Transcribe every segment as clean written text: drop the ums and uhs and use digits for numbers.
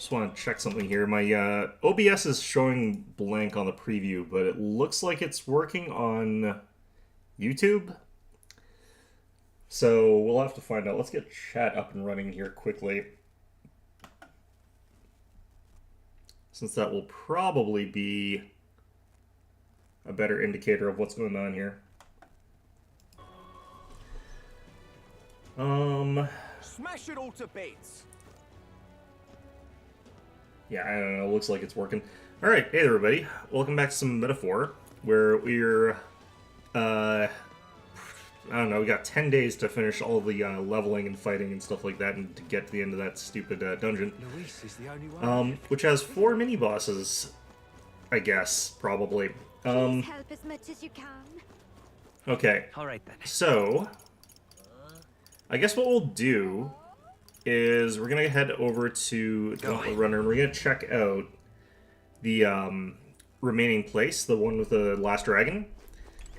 Just want to check something here. My OBS is showing blank on the preview, but it looks like it's working on YouTube. So we'll have to find out. Let's get chat up and running here quickly, since that will probably be a better indicator of what's going on here. Smash it all to bits. Yeah, I don't know. Looks like it's working. All right, hey there, everybody. Welcome back to some Metaphor, where we're, I don't know, we got 10 days to finish all the leveling and fighting and stuff like that, and to get to the end of that stupid dungeon. Luis is the only one. Which has 4 mini-bosses, I guess, probably. Please help as much as you can. Okay. All right then. So, I guess what we'll do is we're gonna head over to the runner and we're gonna check out the remaining place, the one with the last dragon.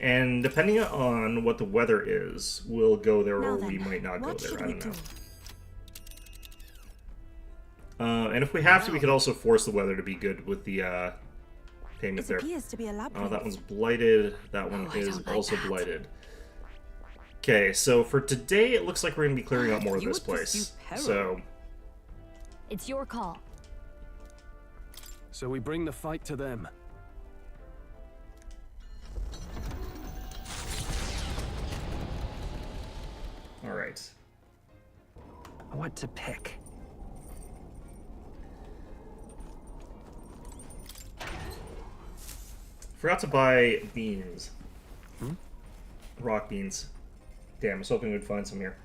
And depending on what the weather is, we'll go there or we might not go there. I don't know. And if we have to, we could also force the weather to be good with the payment there. That one's blighted. That one is also blighted. Okay, so for today, it looks like we're going to be clearing out more of this place. So, it's your call. So we bring the fight to them. all right. What to pick? Forgot to buy beans. Rock beans. Damn, I was hoping we'd find some here.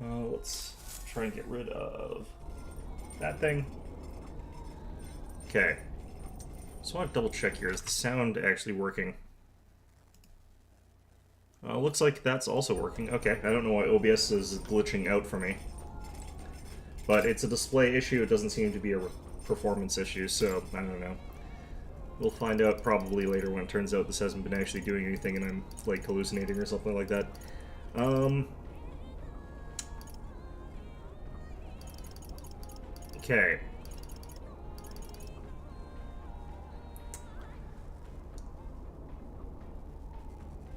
Let's try and get rid of that thing. Okay. Just want to double check here. Is the sound actually working? Looks like that's also working. Okay, I don't know why OBS is glitching out for me. But it's a display issue. It doesn't seem to be a performance issue, so I don't know. We'll find out probably later when it turns out this hasn't been actually doing anything and I'm, like, hallucinating or something like that. Okay.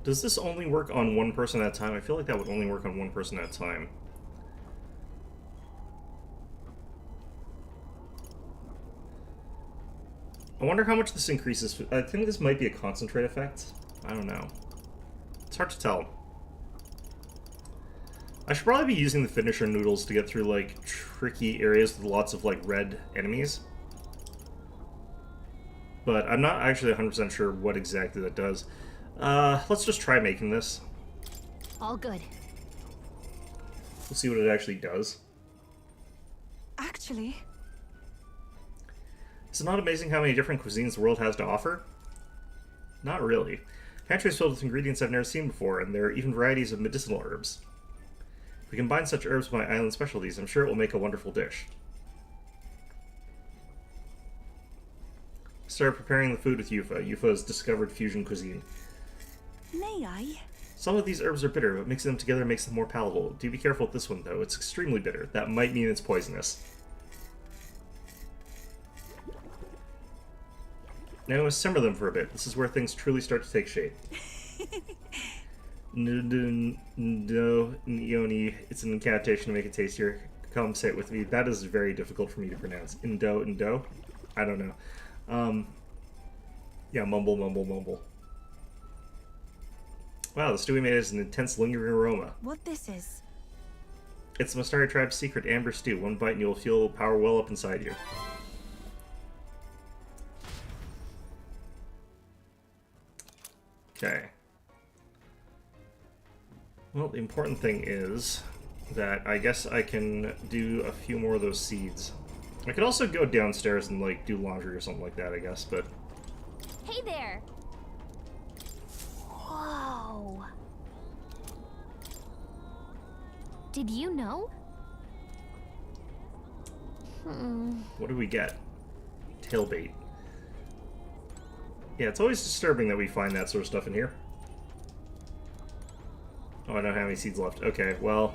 Does this only work on one person at a time? I feel like that would only work on one person at a time. I wonder how much this increases. I think this might be a concentrate effect. I don't know. It's hard to tell. I should probably be using the finisher noodles to get through, like, tricky areas with lots of, like, red enemies. But I'm not actually 100% sure what exactly that does. Let's just try making this. All good. We'll see what it actually does. Actually... Is it not amazing how many different cuisines the world has to offer? Not really. Pantry is filled with ingredients I've never seen before, and there are even varieties of medicinal herbs. If we combine such herbs with my island specialties, I'm sure it will make a wonderful dish. Start preparing the food with Yufa. Yufa's discovered fusion cuisine. May I? Some of these herbs are bitter, but mixing them together makes them more palatable. Do be careful with this one, though. It's extremely bitter. That might mean it's poisonous. Now simmer them for a bit. This is where things truly start to take shape. No, Ioni, it's an incantation to make it tastier. Come say it with me. That is very difficult for me to pronounce. Indo? I don't know. Yeah, mumble, mumble, mumble. Wow, the stew we made has an intense lingering aroma. What this is? It's the Mastari tribe's secret amber stew. One bite and you'll feel power well up inside you. Okay. Well, the important thing is that I guess I can do a few more of those seeds. I could also go downstairs and, like, do laundry or something like that, I guess, but... Hey there! Whoa! Did you know? What do we get? Tailbait. Yeah, it's always disturbing that we find that sort of stuff in here. Oh, I don't have any seeds left. Okay, well...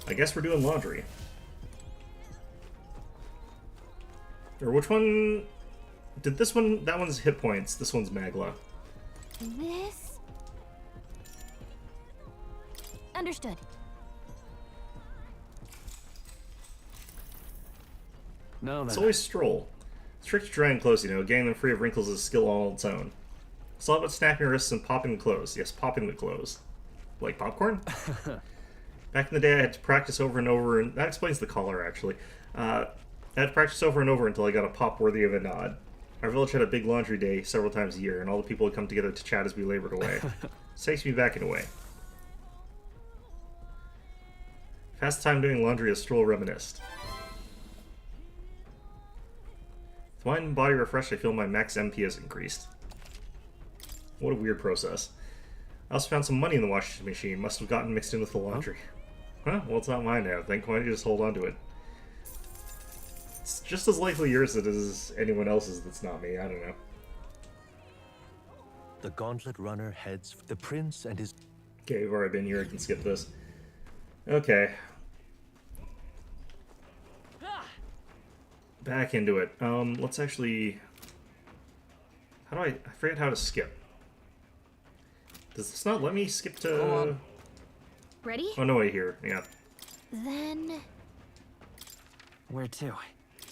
I guess we're doing laundry. Or which one... Did this one... That one's hit points. This one's Magla. This... Understood. No, It's then. always Stroll. It's tricky to dry and close, you know. Getting them free of wrinkles is a skill all on its own. It's all about snapping your wrists and popping the clothes. Yes, popping the clothes. Like popcorn? Back in the day, I had to practice over and over, and that explains the collar, actually. I had to practice over and over until I got a pop worthy of a nod. Our village had a big laundry day several times a year, and all the people would come together to chat as we labored away. This takes me back in a way. Past time doing laundry as Stroll reminisced. With mind and body refreshed, I feel my max MP has increased. What a weird process. I also found some money in the washing machine. Must have gotten mixed in with the laundry. Huh? Well, it's not mine now. Then why don't you just hold on to it? It's just as likely yours as it is anyone else's that's not me. I don't know. The gauntlet runner heads for the prince and his... Okay, we've already been here. I can skip this. Okay. Back into it. Let's actually... How do I forget how to skip. Does this not let me skip to... Ready? Oh, no, wait, here. Yeah. Then... Where to?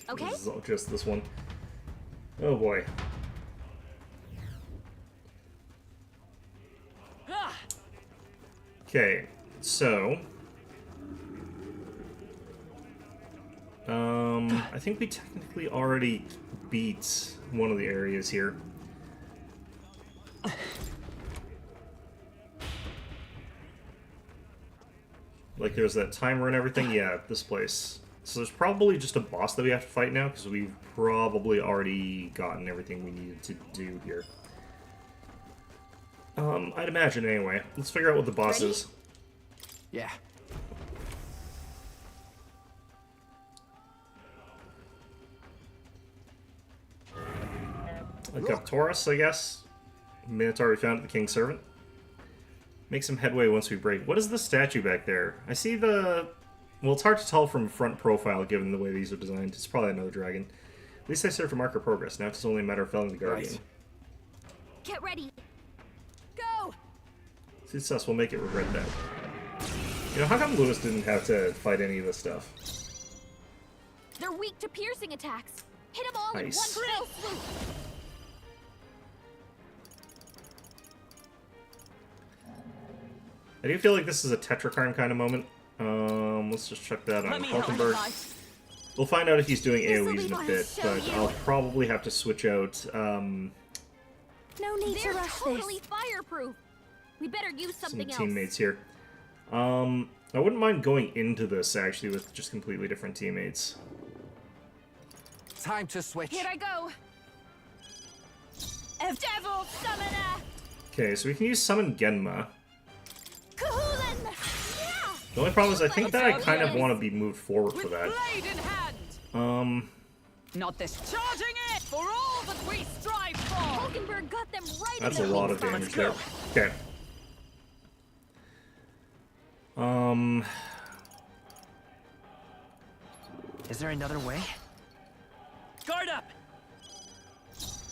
Okay. This is all just this one. Oh, boy. Okay, so... I think we technically already beat one of the areas here. Like, there's that timer and everything. Yeah, this place. So there's probably just a boss that we have to fight now, because we've probably already gotten everything we needed to do here. I'd imagine anyway. Let's figure out what the boss Ready? is. Yeah. Look up Taurus, I guess. Minotaur we found at the King's Servant. Make some headway once we break. What is the statue back there? I see the... Well, it's hard to tell from front profile given the way these are designed. It's probably another dragon. At least I served to mark our progress. Now it's only a matter of felling the Guardian. Right. Get ready. Go! Success will make it regret that. You know, how come Lewis didn't have to fight any of this stuff? They're weak to piercing attacks. Hit them all Nice. in one fell swoop. I do feel like this is a Tetrakarn kind of moment. Let's just check that on Hulkenberg. We'll find out if he's doing This'll AoEs be in a my bit, show but you. I'll probably have to switch out, No need to They're rush totally this. fireproof. We better use some something else. teammates here. I wouldn't mind going into this, actually, with just completely different teammates. Time to switch. Here I go. Devil Summoner! Okay, so we can use Summon Genma. Kahulin! Yeah! The only problem is I think that I kind of Yes. want to be moved forward for that. Blade in hand! Not this. Charging it for all that we strive for! Hulkenberg got them right That's in a the lot weak of spot. damage there. Okay. Is there another way? Guard up!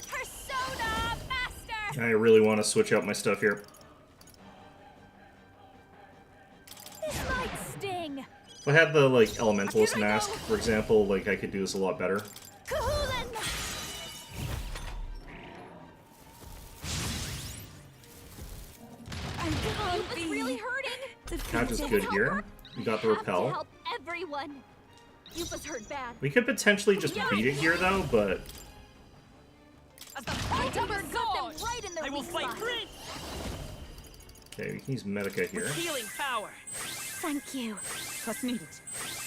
Persona Master! I really want to switch out my stuff here. This might sting. If I had the, like, Elementalist mask, for example, like, I could do this a lot better. Kahulin! I can't It's be really hurting. Catch is defeated. good here. We got the Have to repel. help everyone. Yupa's hurt bad. We could potentially just beat it here, though, but... As the fight of Hulkenberg the got sword! them right in their I will weak fight spot. free! Okay, we can use Medica here. Healing power! Thank you. What's needed?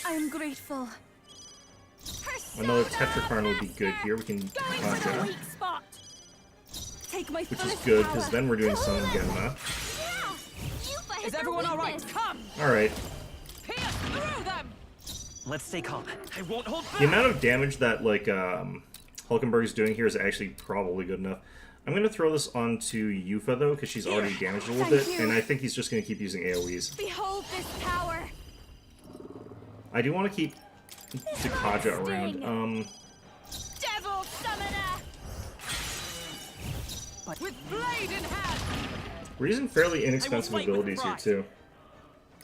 I am grateful. Another Tetrakarn would be good here. We can Going for the Gotcha. weak spot. Take my Which is fullest good, power. because then we're doing Summon Genma. Yeah! Yupa hit Is their everyone alright? weakness. Come! Alright. Pierce through them! Let's stay calm. I won't hold back! The amount of damage that, like, Hulkenberg is doing here is actually probably good enough. I'm going to throw this onto Yufa, though, because she's already damaged a little Thank bit, you. and I think he's just going to keep using AoEs. Behold this power. I do want to keep Dakaja sting. around. fight. With blade in hand! We're using fairly inexpensive fight with abilities here pride. too.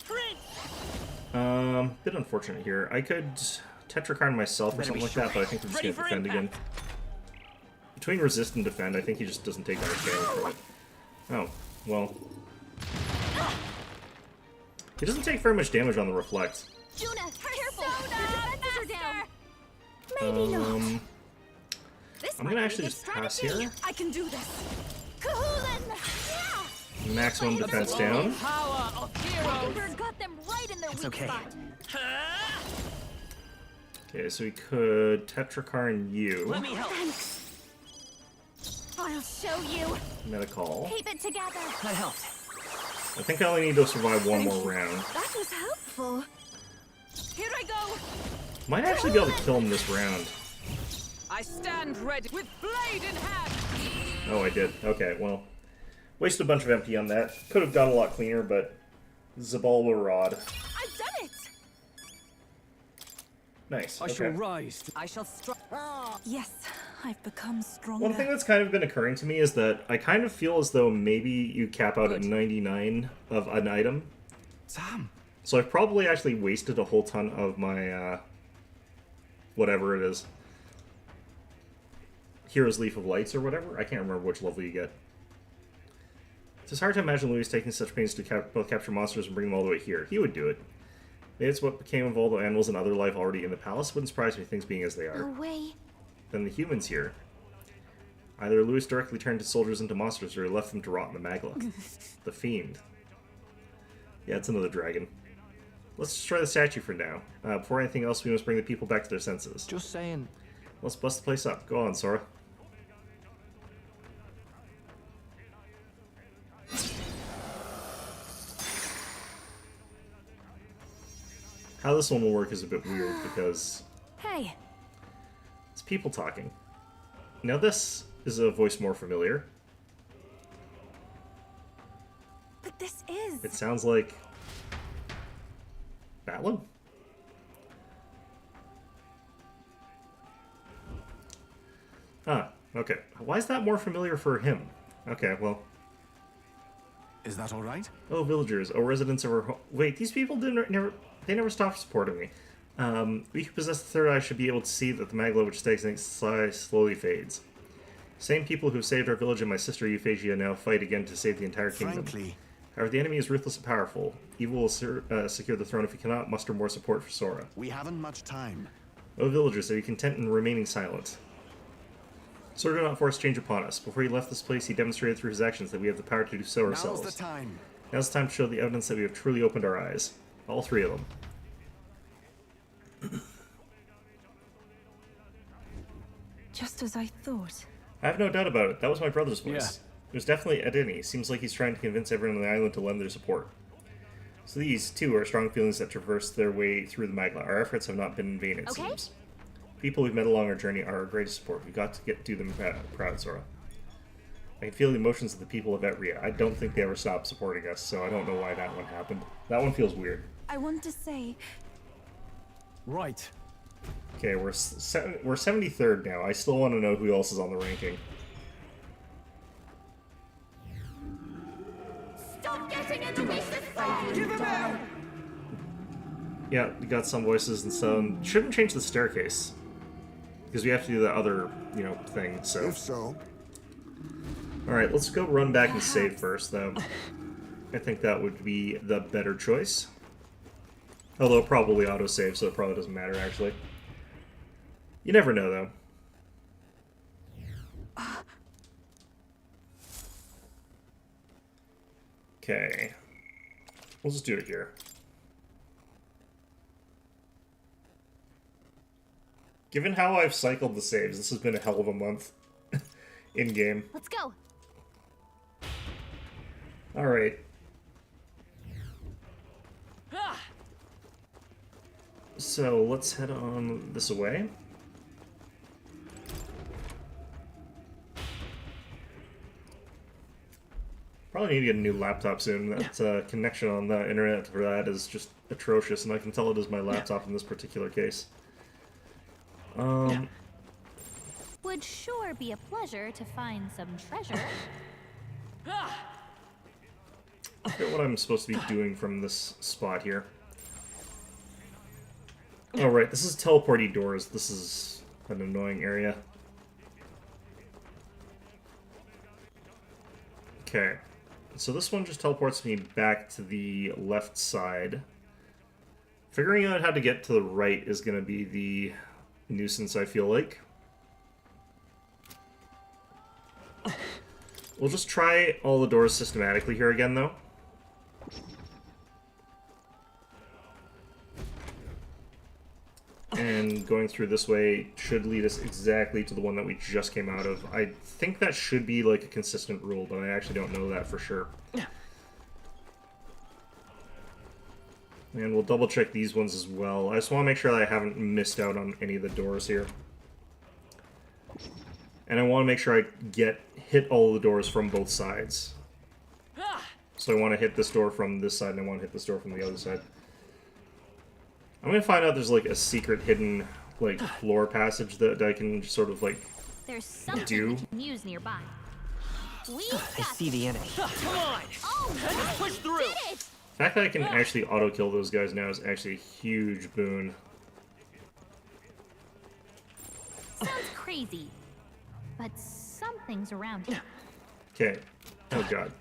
Prince! Bit unfortunate here. I could Tetrakarn myself or Better something be like that, but I think I'm just Ready gonna for defend again. impact. Between resist and defend, I think he just doesn't take damage from it. Oh, well. He doesn't take very much damage on the reflect. Juna, careful! Your defenses are down! Maybe not. This I'm might gonna be actually a good just pass strategy. here. I can do this. Kahulin! Yeah! Maximum defense down. Power of heroes! Bird got them right in their It's weak okay. spot. Okay, so we could Tetrakarn you. Let me help. Thanks. I'll show you. Metacall. Keep it together. That helped. I think I only need to survive one more round. That was helpful. Here I go! Might actually be able to kill him this round. I stand ready with blade in hand! Oh, I did. Okay, well. Wasted a bunch of MP on that. Could have done a lot cleaner, but Zabalba Rod. I've done it. Nice. I shall Okay. rise. I shall strike. Yes, I've become stronger. One thing that's kind of been occurring to me is that I kind of feel as though maybe you cap out at Good. 99 of an item. Sam. So I've probably actually wasted a whole ton of my, whatever it is. Hero's Leaf of Lights or whatever. I can't remember which level you get. It's hard to imagine Louis taking such pains to both capture monsters and bring them all the way here. He would do it. Maybe it's what became of all the animals and other life already in the palace. Wouldn't surprise me, things being as they No are. way. Then the humans here. Either Louis directly turned his soldiers into monsters or he left them to rot in the Magla. The Fiend. Yeah, it's another dragon. Let's destroy the statue for now. Before anything else, we must bring the people back to their senses. Just saying. Let's bust the place up. Go on, Sora. How this one will work is a bit weird because Hey, it's people talking. Now this is a voice more familiar. but this is. It sounds like Batlin? Ah, okay. Why is that more familiar for him? Okay, well. Is that all right? Oh, villagers, oh residents of our home. Wait, these people they never stopped supporting me. We who possess the third eye should be able to see that the magla which stays in its eye slowly fades. Same people who saved our village and my sister Euphrasia now fight again to save the entire kingdom. Frankly, However, the enemy is ruthless and powerful. Evil will secure the throne if we cannot muster more support for Sora. we haven't much time. O villagers, are you content in remaining silent? Sora did not force change upon us. Before he left this place, he demonstrated through his actions that we have the power to do so ourselves. Now's the time. Now's the time to show the evidence that we have truly opened our eyes. All three of them. Just as I thought. I have no doubt about it. That was my brother's voice. It was definitely Edeni. Seems like he's trying to convince everyone on the island to lend their support. So these, too, are strong feelings that traverse their way through the Magla. Our efforts have not been in vain, it Okay. seems. People we've met along our journey are our greatest support. We've got to do them proud, Sora. I can feel the emotions of the people of Etria. I don't think they ever stopped supporting us, so I don't know why that one happened. That one feels weird. I want to say, Right. Okay, we're 73rd now. I still want to know who else is on the ranking. Stop getting in the way, sister! Yeah, we got some voices and some. Shouldn't change the staircase. Because we have to do the other, thing, so. If so, Alright, let's go run back and save first, though. I think that would be the better choice. Although it probably autosave, so it probably doesn't matter, actually. You never know, though. Okay. We'll just do it here. Given how I've cycled the saves, this has been a hell of a month in-game. Let's go. Alright. Ah! So, let's head on this way. Probably need to get a new laptop soon. That connection on the internet for that is just atrocious, and I can tell it is my laptop in this particular case. Would sure be a pleasure to find some treasure. I forget what I'm supposed to be doing from this spot here. Oh, right, this is teleporty doors. This is an annoying area. Okay, so this one just teleports me back to the left side. Figuring out how to get to the right is going to be the nuisance, I feel like. We'll just try all the doors systematically here again, though. And going through this way should lead us exactly to the one that we just came out of. I think that should be like a consistent rule, but I actually don't know that for sure. And we'll double check these ones as well. I just want to make sure that I haven't missed out on any of the doors here. And I want to make sure I hit all the doors from both sides. So I want to hit this door from this side, and I want to hit this door from the other side. I'm going to find out there's like a secret hidden like floor passage that I can just sort of like There's something do. we can use nearby. We I got see the enemy. Come on! Oh, Let's push through! did it! The fact that I can actually auto-kill those guys now is actually a huge boon. Sounds crazy, but something's around here. Okay. Oh god.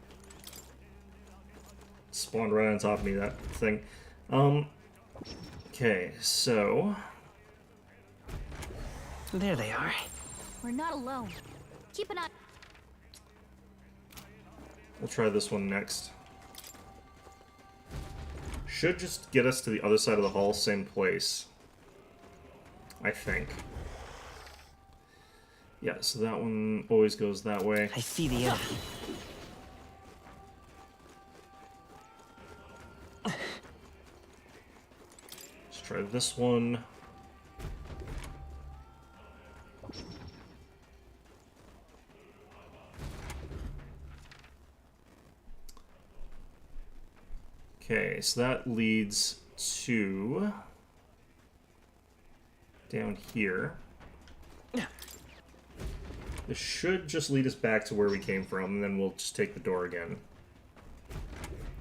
Spawned right on top of me, that thing. Okay, so... There they are. We're not alone. Keep an eye. We'll try this one next. Should just get us to the other side of the hall, same place. I think. Yeah, so that one always goes that way. I see the enemy. Let's try this one. Okay, so that leads to down here. This should just lead us back to where we came from, and then we'll just take the door again.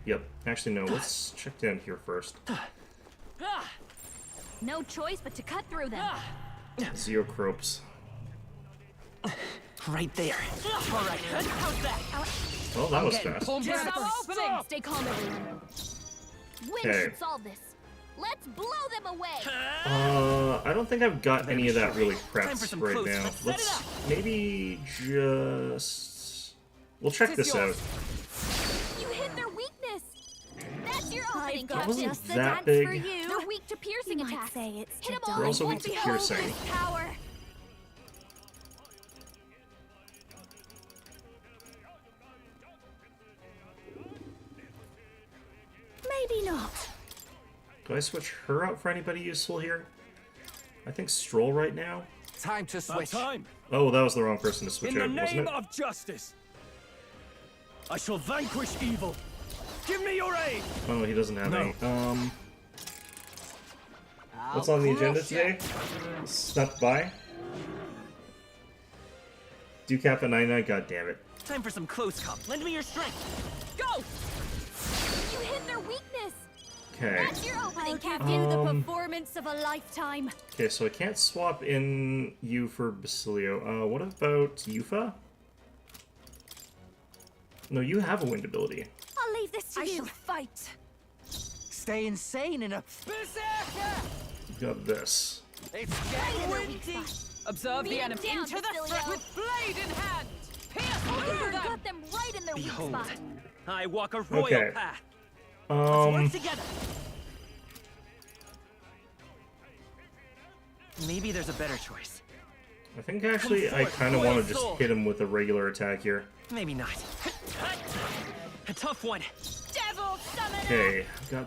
Yep. Actually, no. Let's check down here first. No choice but to cut through them. Zero cropes. Right there. All right, how's that? Well, that was Getting fast. pulled Just back. open up. Stay calm, everyone. Wind Okay. should solve this. Let's blow them away. I don't think I've got any of that really Time for prepped some right close. now. Let's Let's set maybe just... We'll check this out. You hit their weakness. That's your opening, I've got Captain. just the that dance big. for you. They're weak to piercing You might attacks. say it's Hit them to all. They're also and weak to behold piercing. this power. Maybe not. Do I switch her out for anybody useful here? I think Stroll right now. Time to switch. Time. Oh, that was the wrong person to switch In the out, wasn't name it? of justice, I shall vanquish evil. Give me your aid. Oh, he doesn't have No. any. What's on the agenda today? Snuck by? Do cap at 99? God damn it. Time for some close comp. Lend me your strength. Go! You hit their weakness. Okay. That's your opening, I'll give Captain. you the performance of a lifetime. Okay, so I can't swap in you for Basilio. What about Yufa? No, you have a wind ability. I'll leave this to you. I shall fight. Stay insane in a... Berserker! You've got this. It's Right in getting their weak windy! spot. Observe Beat the him enemy down, into the Basilio. front with blade in hand! Pierce through Highlander them! got them right in their weak Behold. spot. I walk a royal Okay. path. Work together. Maybe there's a better choice. I think actually I forth, kind of want royal to just sword. hit him with a regular attack here. Maybe not. A tough one. Devil summoner! Okay, I've got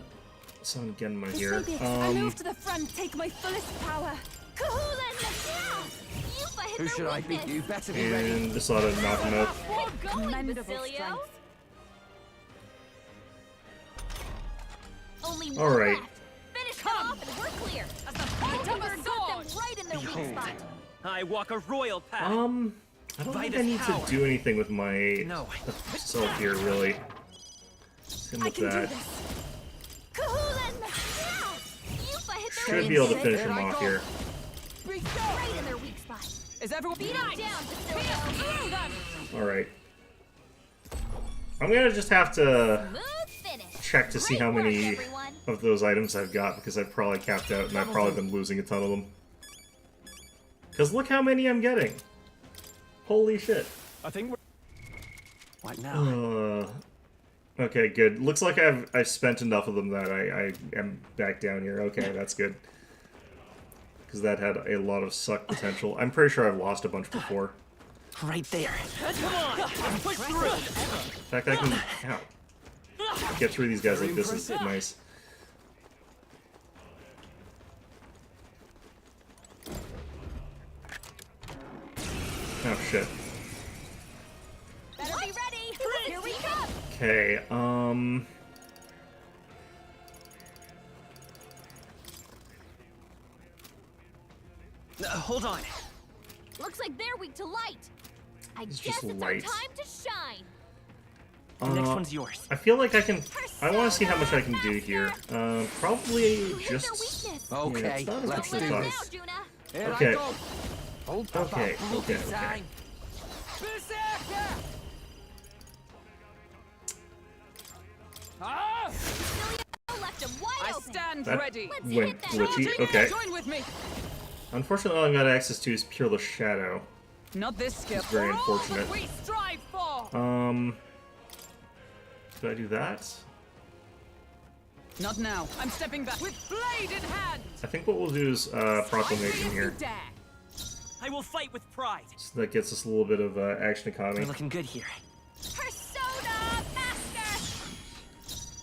someone again in my This here. will be it. I move to the front, take my fullest power. Kahulan, yeah! Yufa hit Who their should I weakness. beat? You better be ready. And just ought to knock him out. Good going, Commendable Basilio. strength. Only one All right. left. Finish them off and we're clear. As the point of Highlander a got them sword! right in their weak Behold. spot. I walk a royal path. I don't think I Vitus need power. to do anything with my No. self here, really. Same I with can do that. this. Kahoolan! Yufa hit their Should weak be able to spot. finish him off here. Right in their weak spot. Is everyone Beat him down, Basilio. Alright. I'm gonna just have to Smooth finish. check to see Great how work, many everyone. of those items I've got, because I've probably capped out and I've probably been losing a ton of them. Because look how many I'm getting. Holy shit. I think we're... What now? Okay, good. Looks like I've spent enough of them that I am back down here. Okay, that's good. Because that had a lot of suck potential. I'm pretty sure I've lost a bunch before. Right there. Come on! Push through! In fact, I can get through these guys like this is nice. Oh shit. Better be ready. Here we come. Okay, Hold on. Looks like they're weak to light. I It's guess just it's light. our time to shine. The next one's yours. I feel like I can. I want to see how much I can do here. Probably You hit their just. weakness. Okay, Okay, let's let's do do this. Now, this. Juna. Here Okay. I go. Hold up, Okay, up, okay, this okay. time. Berserker! Ah! Basilio left him wide I open. stand That ready. Let's went hit that glitchy. target. Okay. Join with me. Unfortunately, all I've got access to is Peerless Shadow. Not this skill. It's very For all unfortunate. that we strive for. Do I do that? Not now. I'm stepping back with blade in hand. I think what we'll do is Proclamation If here. you dare. I will fight with pride. So that gets us a little bit of action economy. We're looking good here. Persona Master.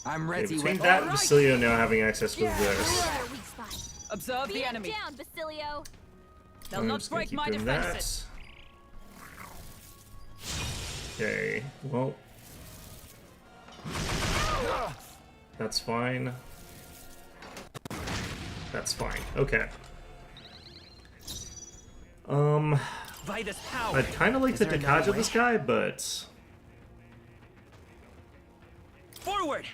I'm Okay, ready between when... that and Alright. Basilio now having access with Right this, in their weak spot. Observe Beat the him enemy. down, Basilio. They'll I'm not just gonna break keep my doing defenses. that. Okay, well, that's fine. That's fine. Okay. Vitus power. I'd kind of like Is to there another Dekaja way? this guy, but Forward.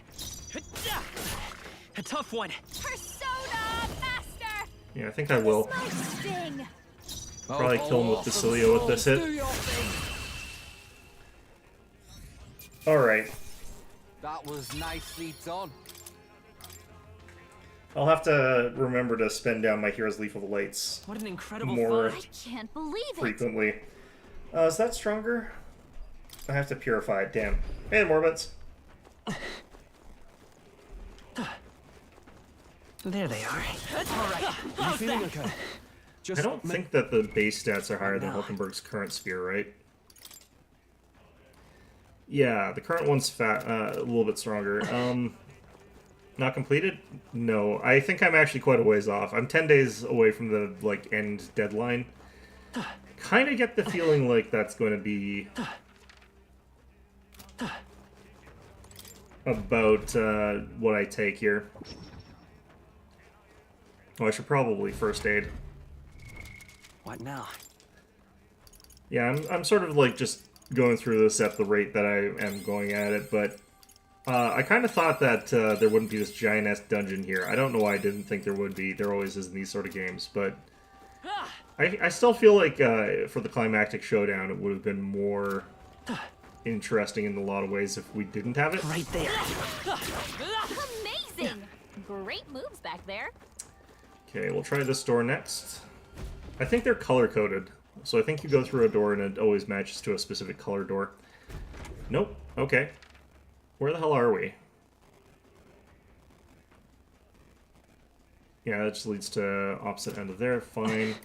A tough one. Persona Master. yeah, I think I will. My sting. Probably kill him with awesome Basilio with this souls, hit. do your thing. Alright. That was nicely done. I'll have to remember to spend down my Hero's Leaf of Lights What an incredible more fight. I can't believe it. frequently. Is that stronger? I have to purify it, damn. And Morbits. There they are. Alright. You feeling okay? Just I don't think that the base stats are higher than No. Hulkenberg's current spear, right? Yeah, the current one's a little bit stronger. Not completed? No, I think I'm actually quite a ways off. I'm 10 days away from the end deadline. Kind of get the feeling like that's going to be about what I take here. Oh, I should probably first aid. What now? Yeah, I'm sort of just going through this at the rate that I am going at it, but I kind of thought that there wouldn't be this giant-ass dungeon here. I don't know why I didn't think there would be. There always is in these sort of games, but I still feel like for the climactic showdown, it would have been more interesting in a lot of ways if we didn't have it. Right there. Amazing. Great moves back there. Okay, we'll try this door next. I think they're color-coded, so I think you go through a door and it always matches to a specific color door. Nope. Okay. Where the hell are we? Yeah, that just leads to opposite end of there. Fine.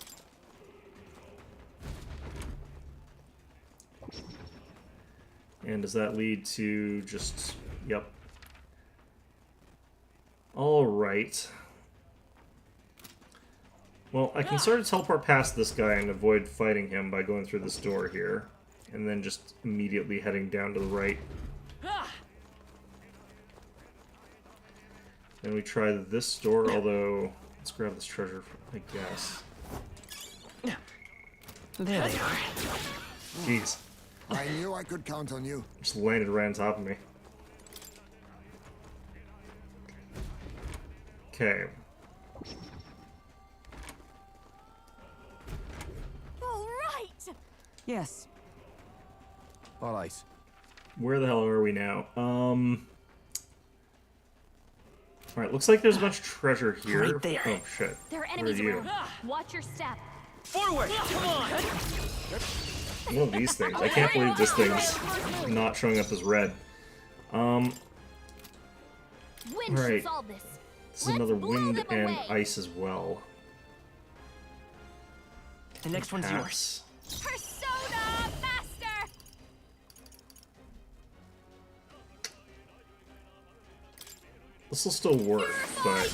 And does that lead to just... Yep. Alright. Well, I can sort of teleport past this guy and avoid fighting him by going through this door here. And then just immediately heading down to the right. Then we try this door, although... Let's grab this treasure, I guess. There they are. Jeez. I knew I could count on you. Just landed right on top of me. Okay. All right. Yes. All right. Where the hell are we now? Alright, looks like there's a bunch of treasure here. Right there. Oh, shit. There are Where are enemies you? around. Watch your step. Forward! Come on! One of these things. I can't believe this thing's not showing up as red. Wind Right. should solve this. This is Let's another blow wind them and away. ice as well. The next one's yours. Pass. Persona Master. This will still work, but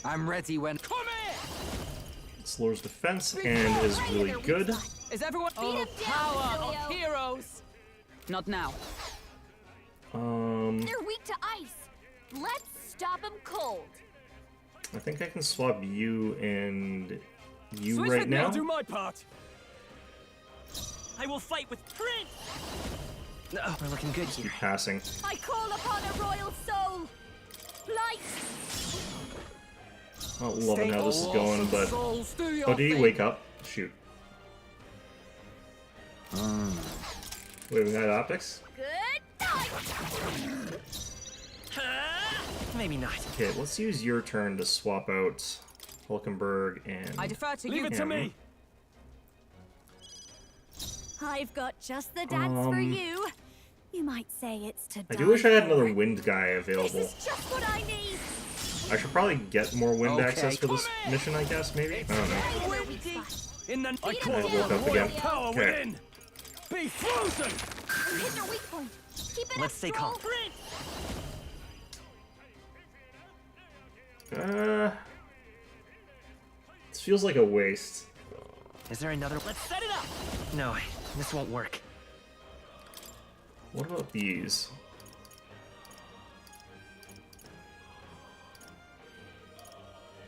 I'm ready when. Come here! it lowers defense and is really good. Is everyone? Beat 'em down, Power of Emilio. heroes. Not now. They're weak to ice. Let's stop them cold. I think I can swap you and you Switch right with me, I'll now. do my part. I will fight with Prince! No, we're looking good Keep here. passing. I call upon a royal soul. Light. Not loving how this is going, but Souls, do your oh, did he thing. wake up? Shoot. Wait, we got optics? Good night. Maybe not. Okay, let's use your turn to swap out Hulkenberg and I defer to Leave you. it to me. I've got just the dance for you. You might say it's to I do wish I die had another for. wind guy This available. is just what I need. I should probably get more wind Okay, access for this mission, I guess, maybe? I don't know. Right in their weak spot. In the I Beat 'em call down, woke up royal again. power Okay. within. Be frozen. You hit their weak point. Keep it Let's up, stay Stroll. calm. This feels like a waste. Is there another? Let's set it up! No, this won't work. What about these?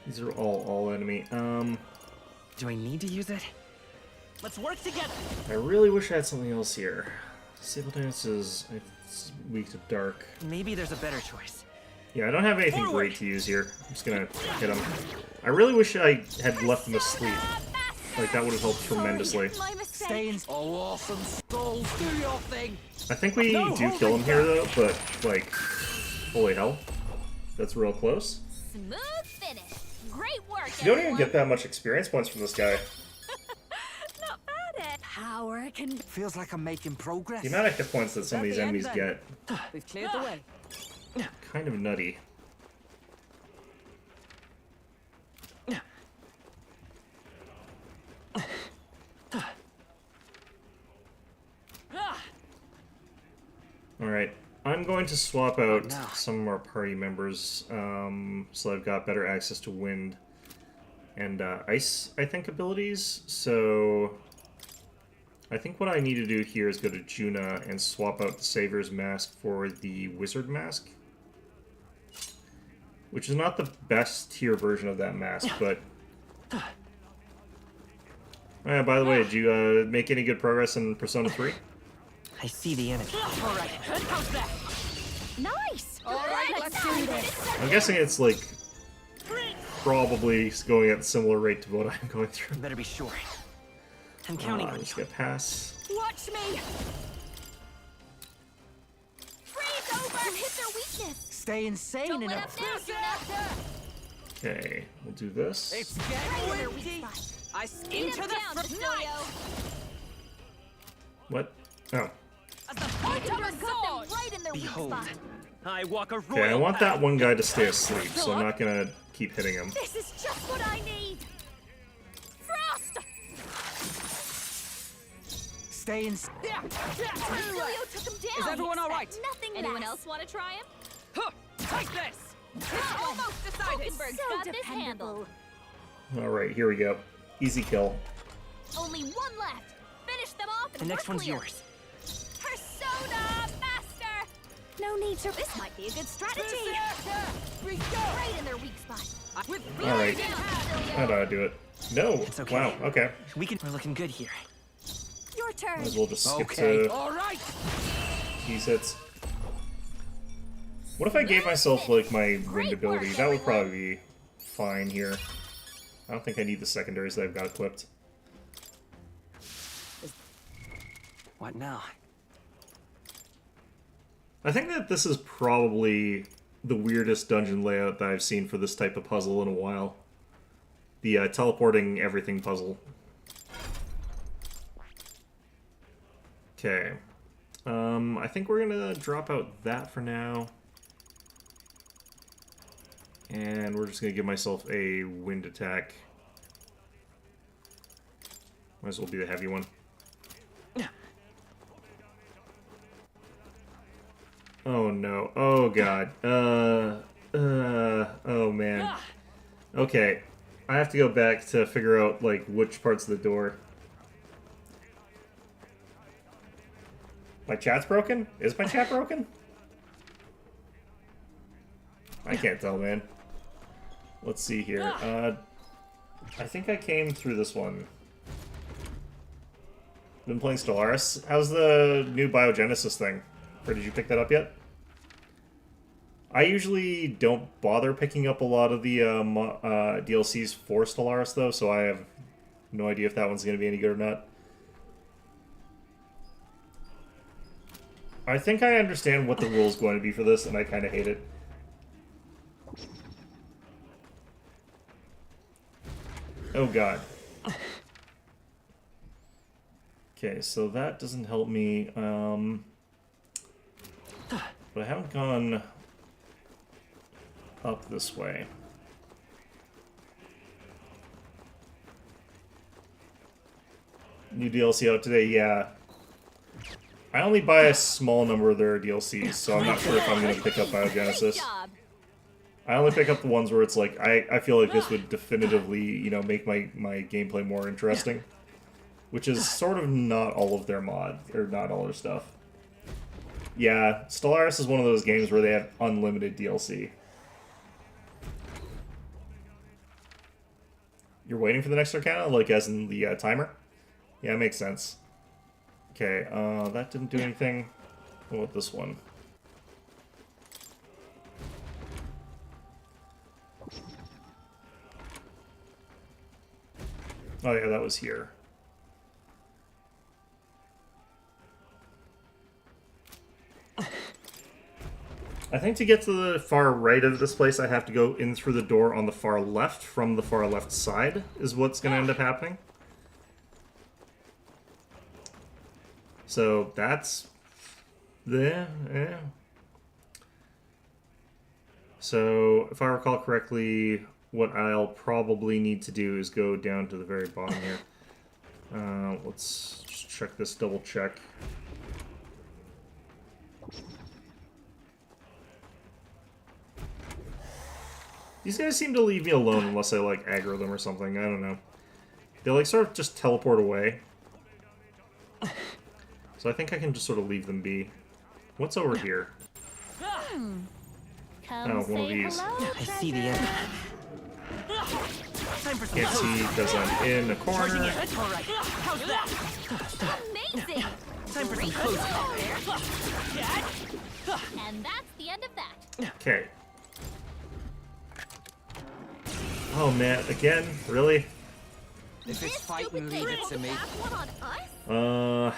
These are all enemy. Do I need to use it? Let's work together! I really wish I had something else here. Sable Dance is it's weak to dark. Maybe there's a better choice. Yeah, I don't have anything Forward. great to use here. I'm just gonna hit him. I really wish I had left him asleep. Like, that would have helped tremendously. My mistake. Stay in. Oh, awesome souls, do your thing. I think we No, do hold kill it him here, though, but, like, holy hell. That's real close. Smooth finish. Great work, You don't even everyone. get that much experience points from this guy. Not bad. Power can. Feels like I'm making progress. The amount of hit points that some of these the end, enemies then? get, We've cleared the way. kind of nutty. Alright, I'm going to swap out now? some of our party members, so I've got better access to wind and ice, I think, abilities. So I think what I need to do here is go to Juna and swap out the Savior's Mask for the Wizard Mask, which is not the best tier version of that mask, but... by the way, did you make any good progress in Persona 3? I see the enemy. All right, how's that? Nice. All right, let's do this. I'm guessing it's, like, probably going at a similar rate to what I'm going through. Better be sure. I'm counting on Just you. get pass. Watch me. Freeze over. You hit their weakness. Stay insane Don't and let up now, Juna. Okay, we'll do this. It's Right getting in their weak windy. spot. I Beat into 'em the down, front. Basilio. What? Oh. As the point of Juna a got sword. them right in their weak Behold. spot. I walk a royal Okay, I want path. that one guy to stay asleep, so I'm not gonna keep hitting him. This is just what I need. Frost. Stay in. Basilio took him down. Is everyone all right? Nothing Anyone else want to try him? Huh, take this. It's almost decided. Hulkenberg's So got this dependable. handled. Alright, here we go. Easy kill. Only one left. Finish them off and The next we're one's clear. yours. Persona Master. No need to. This might be a good strategy. Berserker, we go. Right in their weak spot. With Alright. blade in hand. How'd I do it? No. It's okay. Wow. Okay. We're looking good here. Your turn. Might as well just skip Okay. to All right. these hits. What if I gave myself like my wind ability? That would probably be fine here. I don't think I need the secondaries that I've got equipped. What now? I think that this is probably the weirdest dungeon layout that I've seen for this type of puzzle in a while. The teleporting everything puzzle. Okay. I think we're gonna drop out that for now. And we're just gonna give myself a wind attack. Might as well be the heavy one. Oh no. Oh god. Oh man. Okay. I have to go back to figure out, like, which parts of the door. My chat's broken? Is my chat broken? I can't tell, man. Let's see here. I think I came through this one. Been playing Stellaris. How's the new Biogenesis thing? Or did you pick that up yet? I usually don't bother picking up a lot of the DLCs for Stellaris, though, so I have no idea if that one's going to be any good or not. I think I understand what the rule's going to be for this, and I kind of hate it. Oh god. Okay, so that doesn't help me. But I haven't gone up this way. New DLC out today, yeah. I only buy a small number of their DLCs, so I'm not sure if I'm going to pick up Biogenesis. I only pick up the ones where it's like, I feel like this would definitively, you know, make my gameplay more interesting. Which is sort of not all of their mod, or not all their stuff. Yeah, Stellaris is one of those games where they have unlimited DLC. You're waiting for the next Arcana, like as in the timer? Yeah, it makes sense. Okay, that didn't do anything. What about this one? Oh yeah, that was here. I think to get to the far right of this place, I have to go in through the door on the far left from the far left side, is what's going to end up happening. So that's... yeah. So, if I recall correctly, what I'll probably need to do is go down to the very bottom here. Let's just check this, double check. These guys seem to leave me alone unless I, like, aggro them or something. I don't know. They, like, sort of just teleport away. So I think I can just sort of leave them be. What's over here? Oh, one of these. I see the end. Time Can't see because I'm in a corner. All right. How's that? Amazing! Time for some close combat. And that's the end of that. Okay. Oh man, again? Really? If it's fighting, Stupid leave thing it to rolled me. a fast one on us?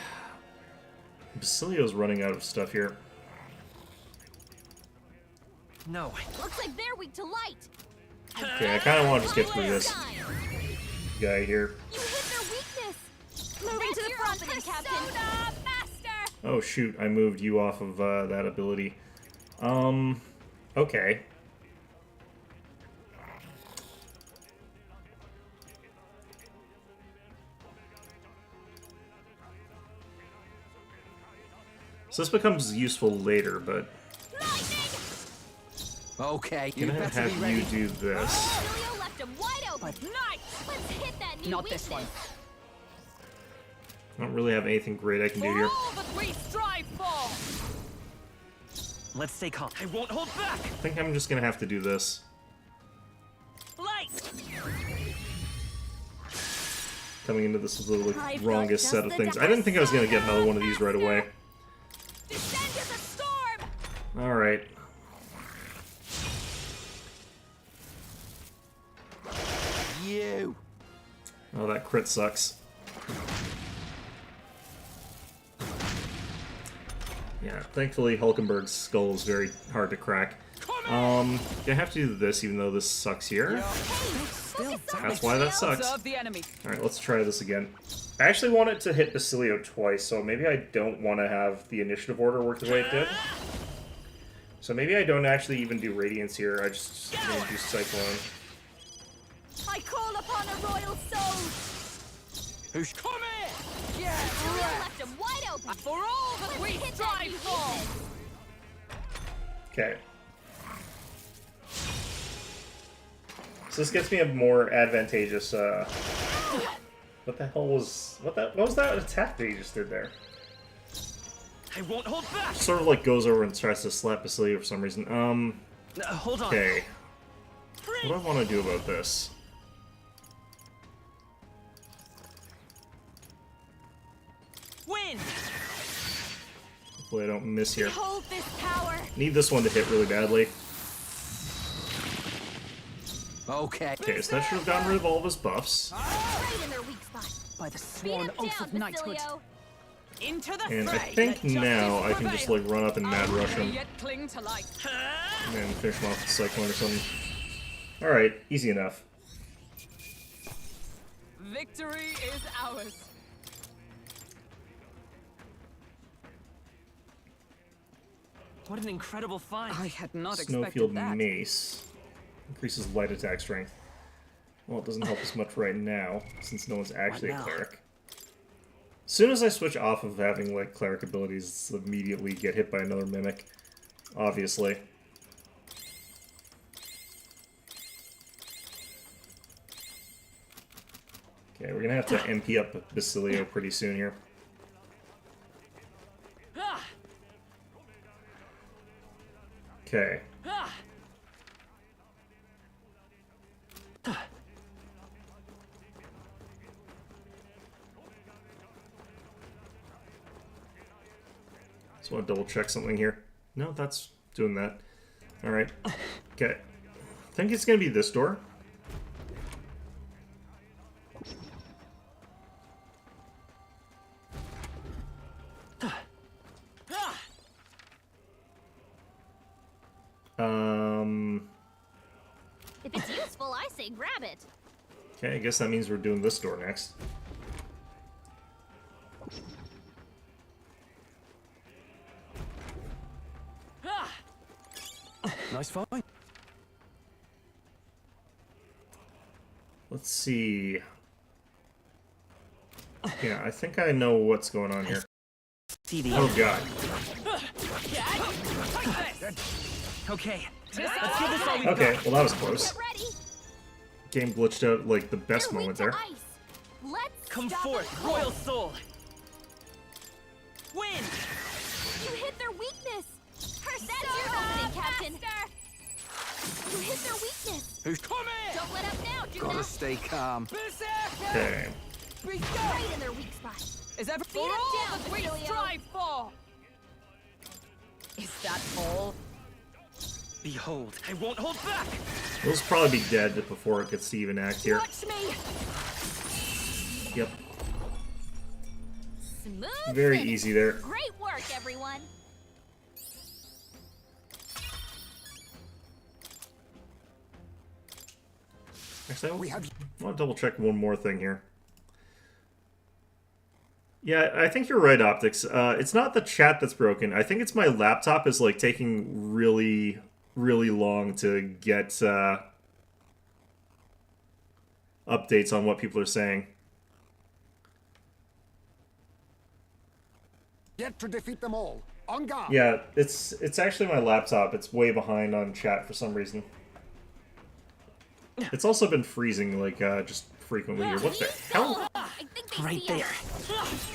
Basilio's running out of stuff here. No. Looks like they're weak to light. Okay, I kind of want to just get through this Shine. guy here. You hit their weakness. Moving That's to the your front, opening, Persona Captain. Master. Oh shoot, I moved you off of that ability. Okay. So this becomes useful later, but Okay, I'm you gonna better have be ready. you do this. Julio left him wide open. Nice! Let's hit that new Not weakness. this one. I don't really have anything great I can do For here. all that we strive for! Let's stay calm. I won't hold back! I think I'm just gonna have to do this. Light! Coming into this with the I've wrongest got set of just the things. I didn't think I was going to get another one of these right away. Descend as a storm! Alright. You. Oh, that crit sucks. Yeah, thankfully Hulkenberg's skull is very hard to crack. Gonna have to do this even though this sucks here. That's why that sucks. Observe the enemy. Alright, let's try this again. I actually want it to hit Basilio twice, so maybe I don't want to have the initiative order work the way it did. So maybe I don't actually even do Radiance here, I just gonna do Cyclone. I call upon a royal soul! Who's Come here! Yeah, Basilio left him wide open! for all that we Hit that strive new for! weakness. Okay. So this gets me a more advantageous, what the hell was... What was that attack that he just did there? I won't hold back. Sort of like goes over and tries to slap Basilio for some reason. Hold on. Okay. What do I want to do about this? Win. Hopefully I don't miss here. Hold this power! Need this one to hit really badly. Okay. Okay, so that should have gotten rid of all of his buffs. Right in their weak spot. By the Beat sworn him oath down, of knighthood. Basilio! Into the And I fray. think Let now justice I can just prevail. like run up and mad rush him Yet cling to life. and finish him off with Cyclone or something. Alright, easy enough. Victory is ours. What an incredible find. I had not Snowfield expected that. Mace. Increases light attack strength. Well, it doesn't help us much right now, since no one's actually a now? cleric. As soon as I switch off of having, like, cleric abilities, it's immediately get hit by another mimic. Obviously. Okay, we're gonna have to MP up Basilio pretty soon here. Okay. Just want to double check something here. No, that's doing that. Alright. Okay. I think it's going to be this door. If it's useful, I say grab it. Okay, I guess that means we're doing this door next. Nice fight. Let's see. Yeah, I think I know what's going on here. See the Oh god. Okay. Let's give this all we Okay, got. well that was close. Get ready! Game glitched out like the best They're moment weak there. to ice. Let's Come stop forth, them cold. royal soul. Win. You hit their weakness! That's your opening, Captain! You hit their weakness! Who's coming? Don't let up now, do Gotta not! stay calm. Okay. Right in their weak spot! Is that for Beat 'em all down, that we Basilio. strive for? Is that all? Behold, I won't hold back. We'll probably be dead before it gets to even act here. Watch me! Yep. Smooth Very finish. easy there. Great work, everyone! Actually, We I have want to double check one more thing here. Yeah, I think you're right, Optics. It's not the chat that's broken. I think it's my laptop is like taking really, really long to get updates on what people are saying. yet to defeat them all. On guard. Yeah, it's actually my laptop. It's way behind on chat for some reason. It's also been freezing like just frequently here. What the hell? I think they Right see there. us.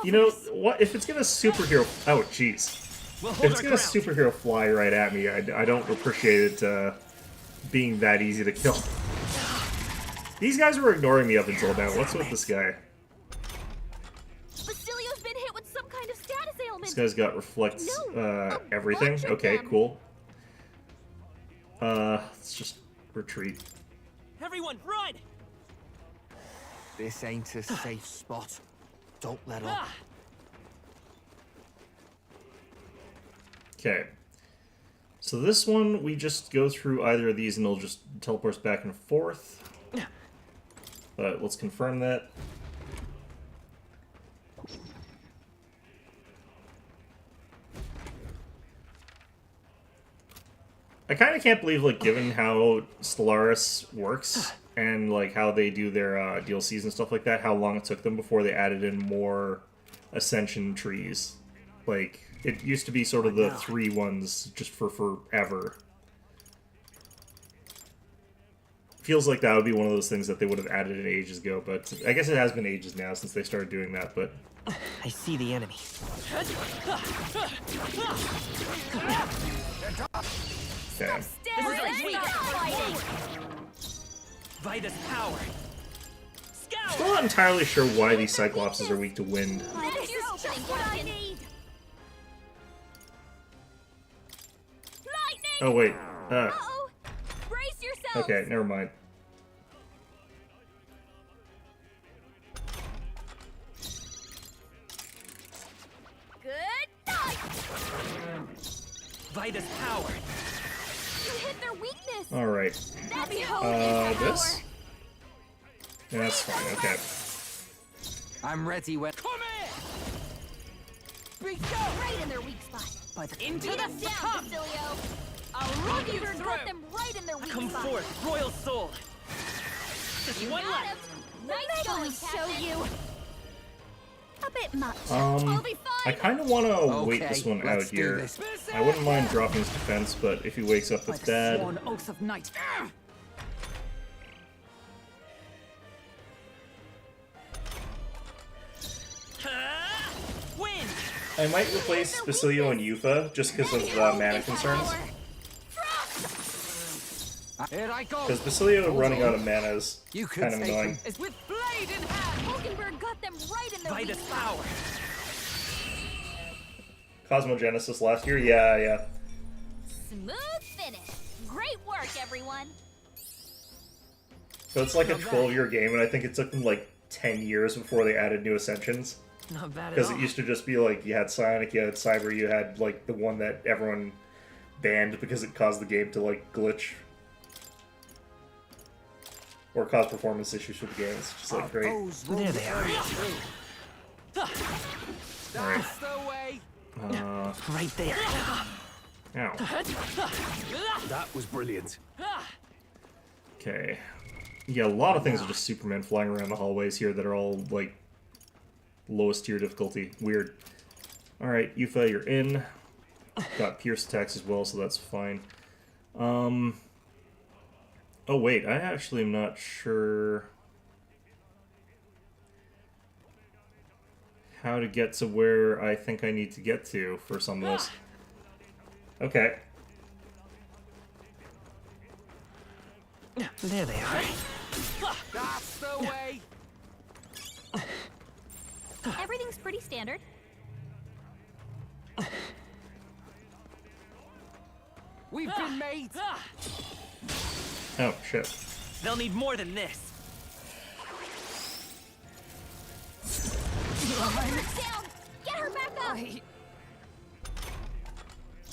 You know what? If it's gonna superhero, oh jeez, We'll if hold it's our gonna ground. superhero fly right at me, I don't appreciate it being that easy to kill. These guys were ignoring me up until now. What's with this guy? Basilio's been hit with some kind of status ailment. This guy's got reflects No, everything. bunch of Okay, them. cool. Let's just retreat. Everyone, run! This ain't a safe spot. Don't let up. Ah! Okay. So this one, we just go through either of these and it'll just teleport us back and forth. But let's confirm that. I kind of can't believe, like, given how Stellaris works and, like, how they do their DLCs and stuff like that, how long it took them before they added in more Ascension trees. Like, it used to be sort of the 3 ones just for forever. Feels like that would be one of those things that they would have added in ages ago, but I guess it has been ages now since they started doing that, but... I see the enemy. Okay. Vitus power. Scout! Still not entirely sure why these Cyclopses are weak to wind. This is just what I need. Lightning! Oh, wait. Uh-oh! Brace yourselves! Okay, never mind. Good night! Vitus power. You hit their weakness! Alright. That's your This? Yeah, that's fine, okay. I'm ready when. Come here! Be right in their weak spot. By the Into Beat the 'em down, sun! Basilio! I'll run you Highlander through! got them right in their weak Come spot. forth, royal soul! Just one Got left! him! Nice going, show you! A bit much. I I'll be fine! kind of want to wait Okay, this one out let's do here. this. I wouldn't mind dropping his defense, but if he wakes up, that's bad. Sworn oath of night. Win! I might replace Basilio and Yufa just because of mana concerns. Here I go. Because Basilio running out of mana is You could kind of take annoying. Is with blade in hand. Hulkenberg got them right in their weak Vitus spot. power. Cosmogenesis last year? Yeah. Smooth finish. Great work, everyone. So it's like a 12-year game, and I think it took them like 10 years before they added new Ascensions. Not bad at Because all. it used to just be like, you had Sonic, you had Cyber, you had like the one that everyone banned because it caused the game to like glitch. Or cause performance issues with the game. It's just like great. There they are. Alright. That's the way. Right there. Ow. That was brilliant. Okay. Yeah, a lot of things are just Superman flying around the hallways here that are all like lowest tier difficulty. Weird. Alright, Yufa, you're in. Got pierce attacks as well, so that's fine. Oh wait, I actually am not sure how to get to where I think I need to get to for some of this. Okay. There they are. That's the way. Everything's pretty standard. We've been made. Oh, shit. They'll need more than this. Hulkenberg's down! Get her back up!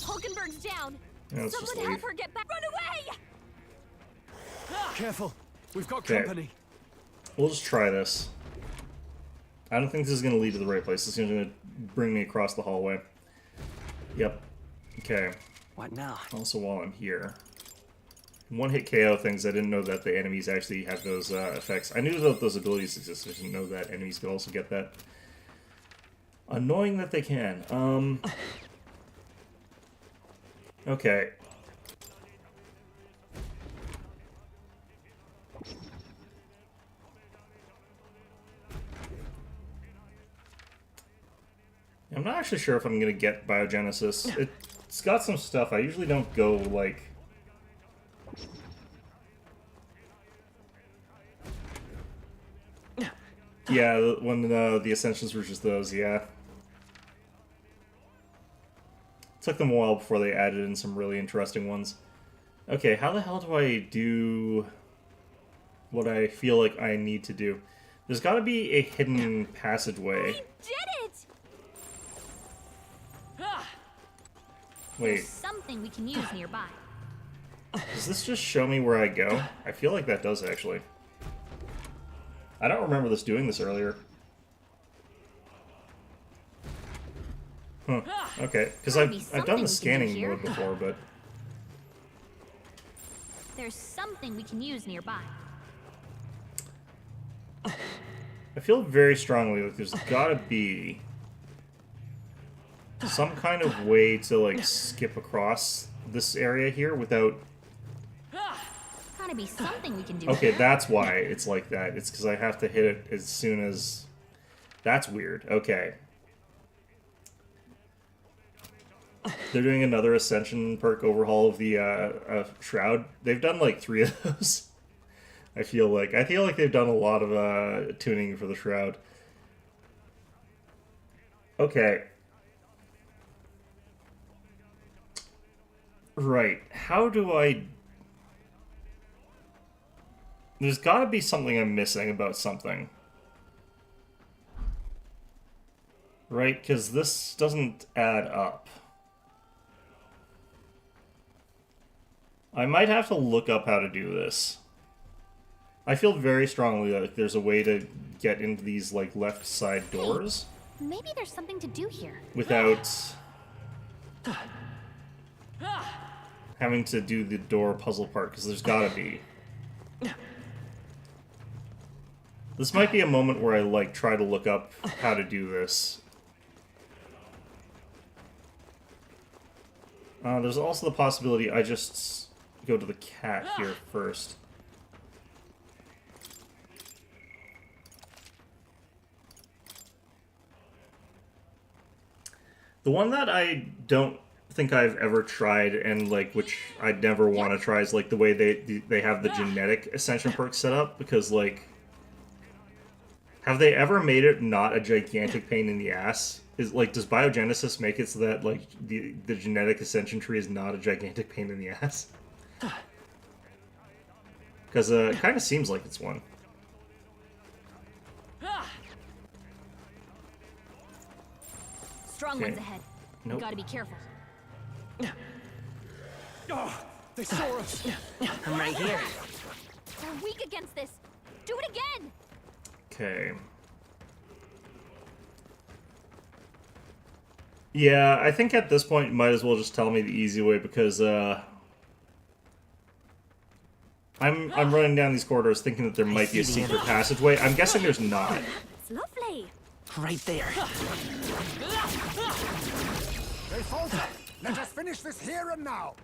Hulkenberg's down! Yeah, let's just Someone help leave. her get back! Run away! Careful. We've got Okay. company. We'll just try this. I don't think this is going to lead to the right place. This is going to bring me across the hallway. Yep. Okay. What now? Also, while I'm here, one-hit KO things. I didn't know that the enemies actually have those effects. I knew that those abilities existed. I didn't know that enemies could also get that. Annoying that they can. Okay. I'm not actually sure if I'm gonna get Biogenesis. It's got some stuff. I usually don't go, like... Yeah, when the Ascensions were just those, yeah. Took them a while before they added in some really interesting ones. Okay, how the hell do I do what I feel like I need to do? There's got to be a hidden passageway. Did it! Wait, There's something we can use nearby. does this just show me where I go? I feel like that does, actually. I don't remember this doing this earlier. Huh, okay. Because I've done the scanning mode before, but... There's something we can use nearby. I feel very strongly like there's gotta be some kind of way to, like, skip across this area here without... Gotta be something we can do. Okay, that's why it's like that. It's because I have to hit it as soon as... That's weird. Okay. They're doing another Ascension perk overhaul of the Shroud. They've done, like, 3 of those. I feel like they've done a lot of tuning for the Shroud. Okay. Right. How do I... There's gotta be something I'm missing about something. Right? Because this doesn't add up. I might have to look up how to do this. I feel very strongly that there's a way to get into these, like, left side doors Maybe there's something to do here. without having to do the door puzzle part, because there's gotta be. This might be a moment where I, like, try to look up how to do this. There's also the possibility I just go to the cat here first. The one that I don't think I've ever tried, and, like, which I'd never want to try, is, like, the way they have the genetic Ascension perk set up, because, like, have they ever made it not a gigantic pain in the ass? Is, like, does Biogenesis make it so that, like, the genetic Ascension tree is not a gigantic pain in the ass? Because it kind of seems like it's one. Strong Okay. ones ahead. Nope. Gotta be careful. Oh, they saw us. I'm right here. They're weak against this. Do it again! Okay. Yeah, I think at this point you might as well just tell me the easy way, because I'm running down these corridors thinking that there might be a secret passageway. I'm guessing there's not. It's lovely. Right there. They falter. Let us finish this here and now.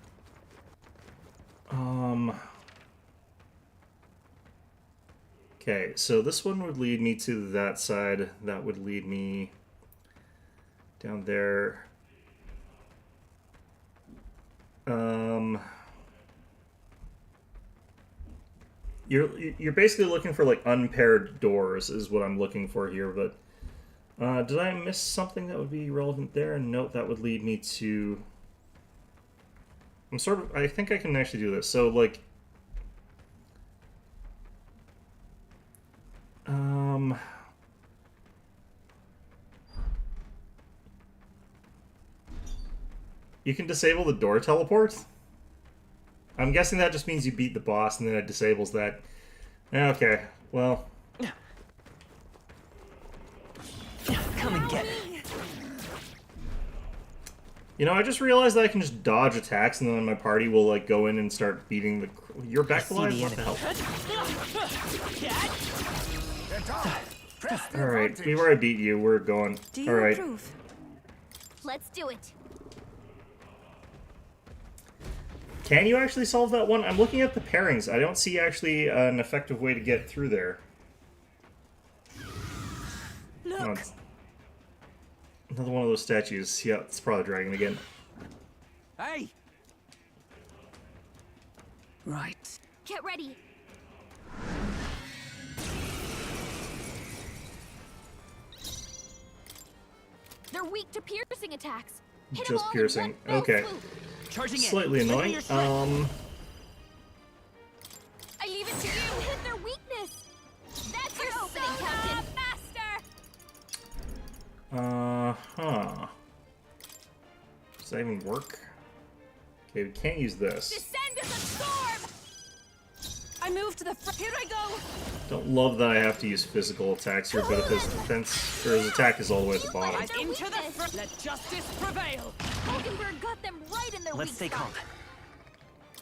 Okay, so this one would lead me to that side. That would lead me down there. You're basically looking for, like, unpaired doors is what I'm looking for here, but did I miss something that would be relevant there? Nope, that would lead me to... I think I can actually do this. So, like... You can disable the door teleport? I'm guessing that just means you beat the boss and then it disables that. Okay, well... Come and get me. You know, I just realized that I can just dodge attacks and then my party will, like, go in and start beating the... You're back alive? What the hell? They're down. Press the Alright, advantage. we've already beat you. We're going. Do you Alright. approve? Let's do it. Can you actually solve that one? I'm looking at the pairings. I don't see actually an effective way to get through there. Look. Oh, it's another one of those statues. Yeah, it's probably dragon again. Hey! Right. Get ready. They're weak to piercing attacks. Hit 'em Just all in piercing. one fell Okay. swoop. Charging in. Slightly Lend me annoying. your strength. I leave it to you. You hit their weakness. That's your opening, Captain. Huh. Does that even work? Okay, we can't use this. Descend as a storm! I move to the front. Here I go. Don't love that I have to use physical attacks here, but if his defense or his attack is all the way at the bottom. Their Into the weakness. front. Let justice prevail. Hulkenberg got them right in their Let's weak stay spot. calm.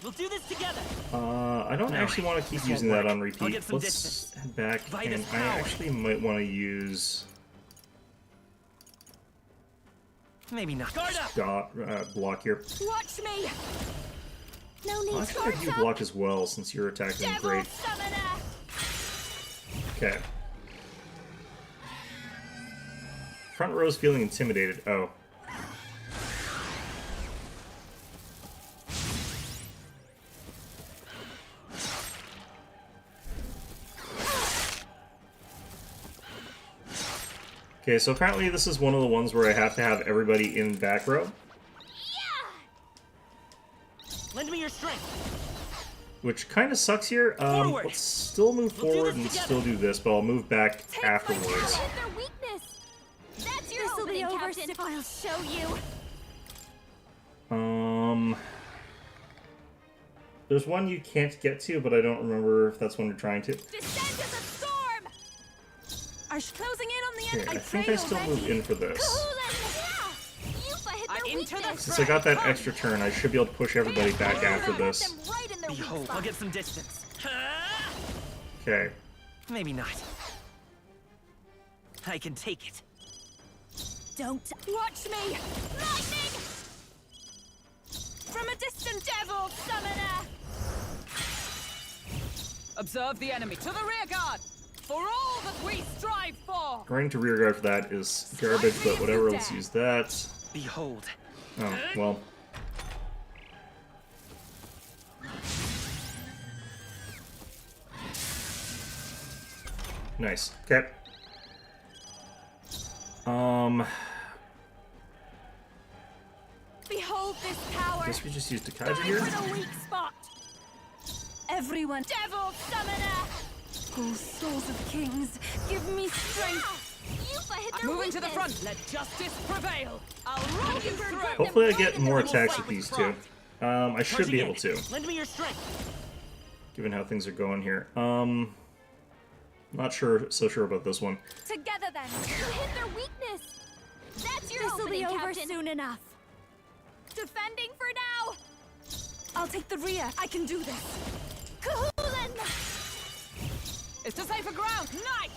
We'll do this together. I don't No, actually want to keep this using won't that work. on I'll repeat. get some Let's distance. head back, By and this I power. actually might want to use Maybe not. Guard up! block here. Watch me! No I'll need actually for have you block as well, since your attack isn't Devil great. summoner! Okay. Front row's feeling intimidated. Oh. Okay, so apparently this is one of the ones where I have to have everybody in back row, Lend me your strength. which kind of sucks here. Forward. Let's still move We'll do forward this and together. still do this, but I'll move back afterwards. hit their weakness. That's your This'll be opening, over Captain. soon. I'll show you. There's one you can't get to, but I don't remember if that's one you're trying to. Descend as a storm! Are closing in on the Okay, end. I think I still move in for this. Yufa hit I'm their into the weakness. Since I got that extra turn, I should be able to push everybody back after Got this. them right in their weak Behold, spot. I'll get some distance. Okay. Maybe not. I can take it. Don't Watch me! Lightning! From a distant devil summoner! Observe the enemy. To the rear guard. For all that we strive for. Running to rear guard for that is garbage, but whatever, let's use that. Behold. Oh, well. Nice. Okay. Behold this power! Guess we just used Takaja Going here. for the weak spot! everyone. Devil summoner! Oh, souls of kings, give me strength. Yufa hit their Move weakness! into the front. Let justice prevail. I'll run you Hulkenberg through. got them Hopefully I right get in more their weak attacks spot. with these two. I should Charging be in. able to, Lend me your strength. given how things are going here. Not so sure about this one. Together then! You hit their weakness! That's your This'll opening, be over Captain! soon enough. Defending for now! I'll take the rear. I can do this. Kuhulan! It's to safer ground. Knight!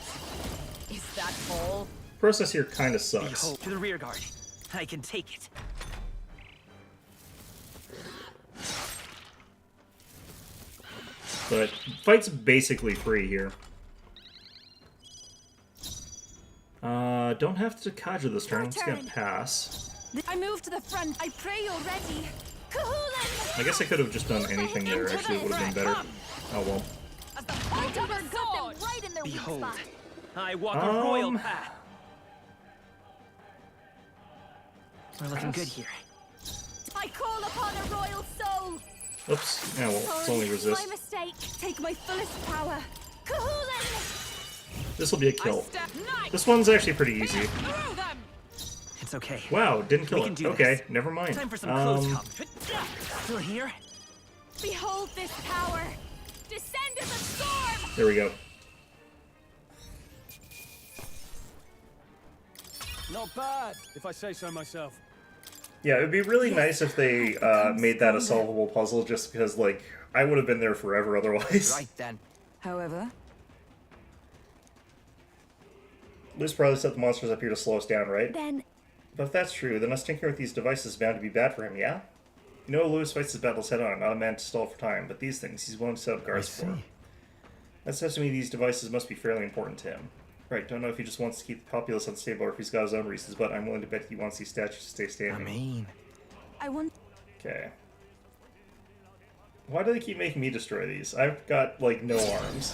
Is that all? Process here kind of sucks. Behold, to the rear guard. I can take it. But fight's basically free here. Don't have to Kaja this turn. I'm just gonna pass. I move to the front. I pray you're ready. Kuhulan! I guess I could have just done anything there. Actually, it would have been better. Oh well. As the Hulkenberg got them sword. right in their weak Behold. spot! I walk a royal Um, path. We're looking good here. I call upon a royal soul! Oops. Yeah, well, it's Sorry, only resist. my mistake. Take my fullest power. Kuhulan! This will be a I kill. step knight. This one's actually pretty easy. Through them. It's okay. Wow, didn't kill We can it. do Okay, this. never mind. Time for some close combat. Still here? Behold this power! Descend as a storm! There we go. Not bad, if I say so myself. Yeah, it would be really nice if they made that a solvable puzzle, just because, like, I would have been there forever otherwise. Right then. However, Luce probably set the monsters up here to slow us down, right? Then But if that's true, then us tinkering with these devices is bound to be bad for him, yeah? You know, Lewis fights his battles head on, not a man to stall for time, but these things he's willing to set up guards for. That says to me these devices must be fairly important to him. Right, don't know if he just wants to keep the populace unstable or if he's got his own reasons, but I'm willing to bet he wants these statues to stay standing. I want. Okay. Why do they keep making me destroy these? I've got, like, no arms.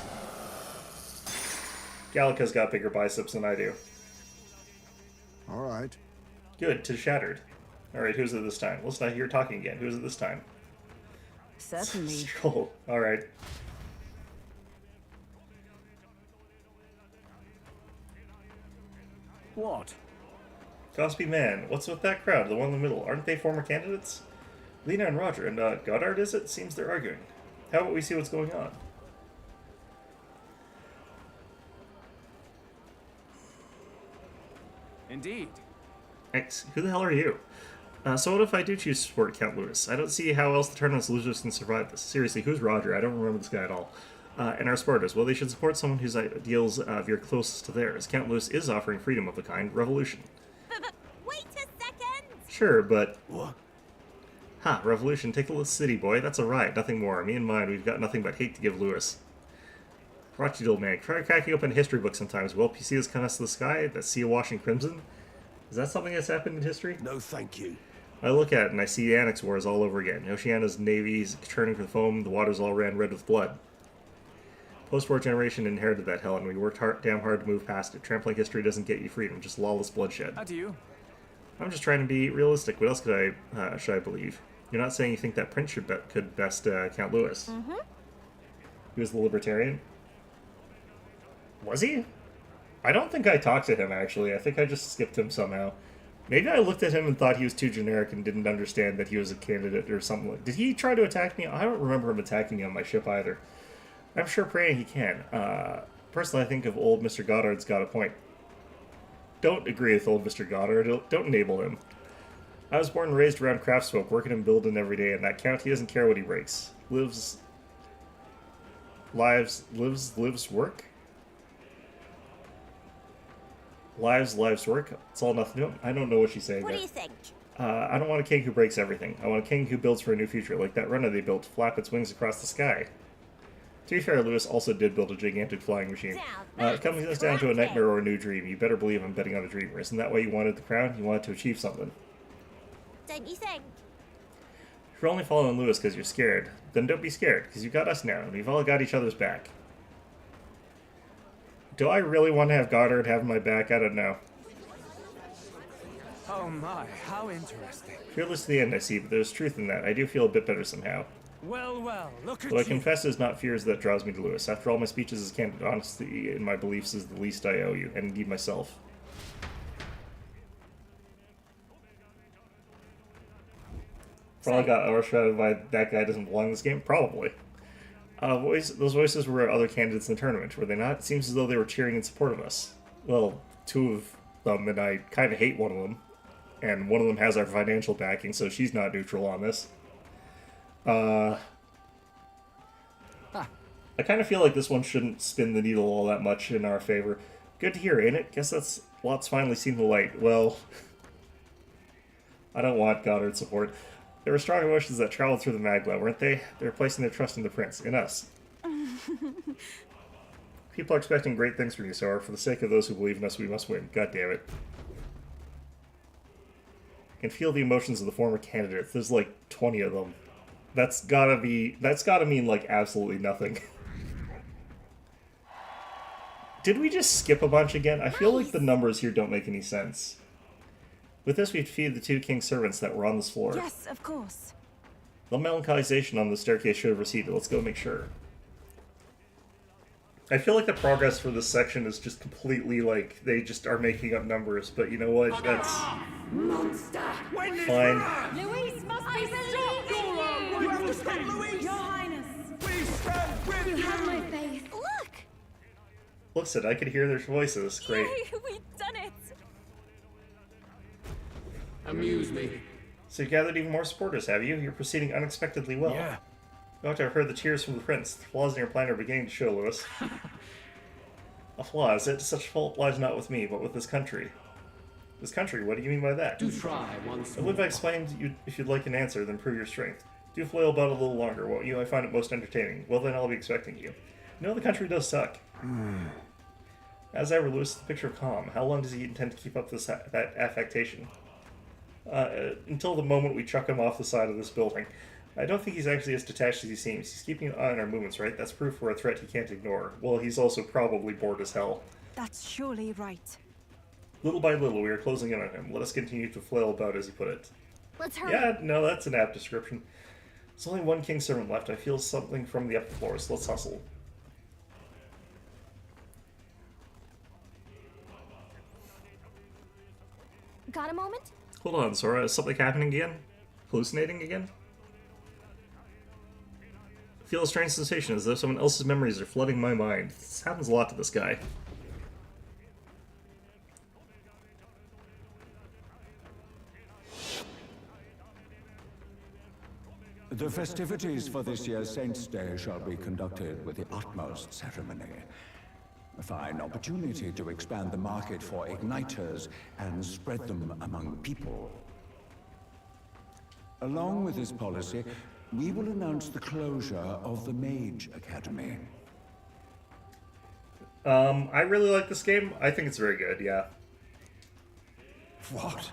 Gallica's got bigger biceps than I do. All right. Good, to shattered. Alright, who's it this time? Let's not hear talking again. Who's it this time? Certainly. Scroll. Alright. What? Cosby Man, what's with that crowd? The one in the middle. Aren't they former candidates? Lena and Roger, and Goddard, is it? Seems they're arguing. How about we see what's going on? Indeed. Who the hell are you? So what if I do choose to support Count Lewis? I don't see how else the tournament's losers can survive this. Seriously, who's Roger? I don't remember this guy at all. And our supporters, well, they should support someone whose ideals veer closest to theirs. Count Lewis is offering freedom of a kind, revolution. But wait a second! Sure, but... What? Ha, revolution, take the city, boy. That's a riot, nothing more. Me and mine, we've got nothing but hate to give Lewis. Rocky old man, try cracking open a history book sometimes. Well, you see this kind of the sky, that sea washing crimson? Is that something that's happened in history? No, thank you. I look at it and I see the Annex Wars all over again. Oceania's navies churning for foam, the waters all ran red with blood. Post-war generation inherited that hell, and we worked damn hard to move past it. Trampling history doesn't get you freedom, just lawless bloodshed. How do you? I'm just trying to be realistic. What else could should I believe? You're not saying you think that Prince could best Count Lewis? Mm-hmm. He was the libertarian? Was he? I don't think I talked to him, actually. I think I just skipped him somehow. Maybe I looked at him and thought he was too generic and didn't understand that he was a candidate or something. Did he try to attack me? I don't remember him attacking me on my ship either. I'm sure praying he can. Personally, I think if old Mr. Goddard's got a point. Don't agree with old Mr. Goddard. Don't enable him. I was born and raised around craft smoke, working and building every day, and that Count, he doesn't care what he breaks. Lives, work? Lives, work? It's all nothing to him. I don't know what she's saying What there. do you think? I don't want a king who breaks everything. I want a king who builds for a new future, like that runner they built to flap its wings across the sky. To be fair, Lewis also did build a gigantic flying machine. If coming this down to a nightmare or a new dream, you better believe I'm betting on a dreamer. Isn't that why you wanted the crown? You wanted to achieve something. Don't you think? If you're only following Lewis because you're scared, then don't be scared, because you got us now, and we've all got each other's back. Do I really want to have Goddard having my back? I don't know. Oh my, how interesting. Fearless to the end, I see, but there's truth in that. I do feel a bit better somehow. Well, well, look at Though I you. confess it is not fears that draws me to Lewis. After all, my speeches is candid honesty in my beliefs is the least I owe you, and indeed myself. Probably got overshadowed by that guy doesn't belong in this game? Probably. Those voices were other candidates in the tournament, were they not? It seems as though they were cheering in support of us. Well, two of them, and I kind of hate one of them. And one of them has our financial backing, so she's not neutral on this. I kind of feel like this one shouldn't spin the needle all that much in our favor. Good to hear, ain't it? Guess that's Lot's finally seen the light. Well, I don't want Goddard's support. There were strong emotions that traveled through the Magla, weren't they? They were placing their trust in the Prince, in us. People are expecting great things from you, Sora. For the sake of those who believe in us, we must win. God damn it. I can feel the emotions of the former candidates. There's like 20 of them. That's gotta mean like absolutely nothing. Did we just skip a bunch again? I feel like the numbers here don't make any sense. With this, we defeated the two king's servants that were on this floor. Yes, of course. The melanchalization on the staircase should have receded. Let's go make sure. I feel like the progress for this section is just completely like they just are making up numbers, but you know what? That's fine. Louise must be stopped! You have to stop Louise! Your Highness! We stand with you! Have my faith. Look! Listen, I could hear their voices. Great. Yay, we've done it! Amuse me. So you gathered even more supporters, have you? You're proceeding unexpectedly well. Yeah. You ought to have heard the cheers from the Prince. The flaws in your plan are beginning to show, Lewis. A flaw, is it? Such fault lies not with me, but with this country. This country? What do you mean by that? Do try once I more. believe I explained if you'd like an answer, then prove your strength. Do flail about a little longer, won't you? I find it most entertaining. Well, then I'll be expecting you. No, the country does suck. As ever, Lewis is the picture of calm. How long does he intend to keep up that affectation? Until the moment we chuck him off the side of this building. I don't think he's actually as detached as he seems. He's keeping an eye on our movements, right? That's proof we're a threat he can't ignore. Well, he's also probably bored as hell. That's surely right. Little by little, we are closing in on him. Let us continue to flail about, as he put it. Let's hurry. Yeah, no, that's an apt description. There's only one king servant left. I feel something from the upper floors. Let's hustle. Got a moment? Hold on, Sora. Is something happening again? Hallucinating again? I feel a strange sensation, as though someone else's memories are flooding my mind. This happens a lot to this guy. The festivities for this year's Saints' Day shall be conducted with the utmost ceremony. A fine opportunity to expand the market for igniters and spread them among people. Along with this policy, we will announce the closure of the Mage Academy. I really like this game. I think it's very good, yeah. What?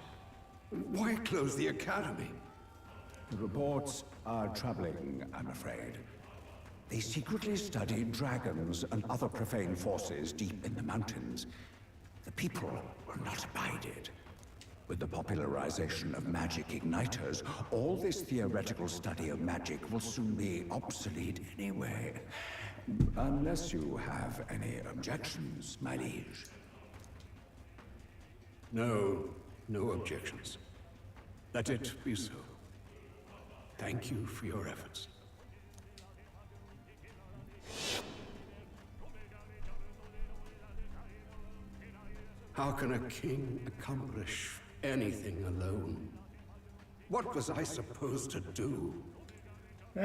Why close the academy? The reports are troubling, I'm afraid. They secretly study dragons and other profane forces deep in the mountains. The people will not abide it. With the popularization of magic igniters, all this theoretical study of magic will soon be obsolete anyway. Unless you have any objections, my liege. No objections. Let it be so. Thank you for your efforts. How can a king accomplish anything alone? What was I supposed to do?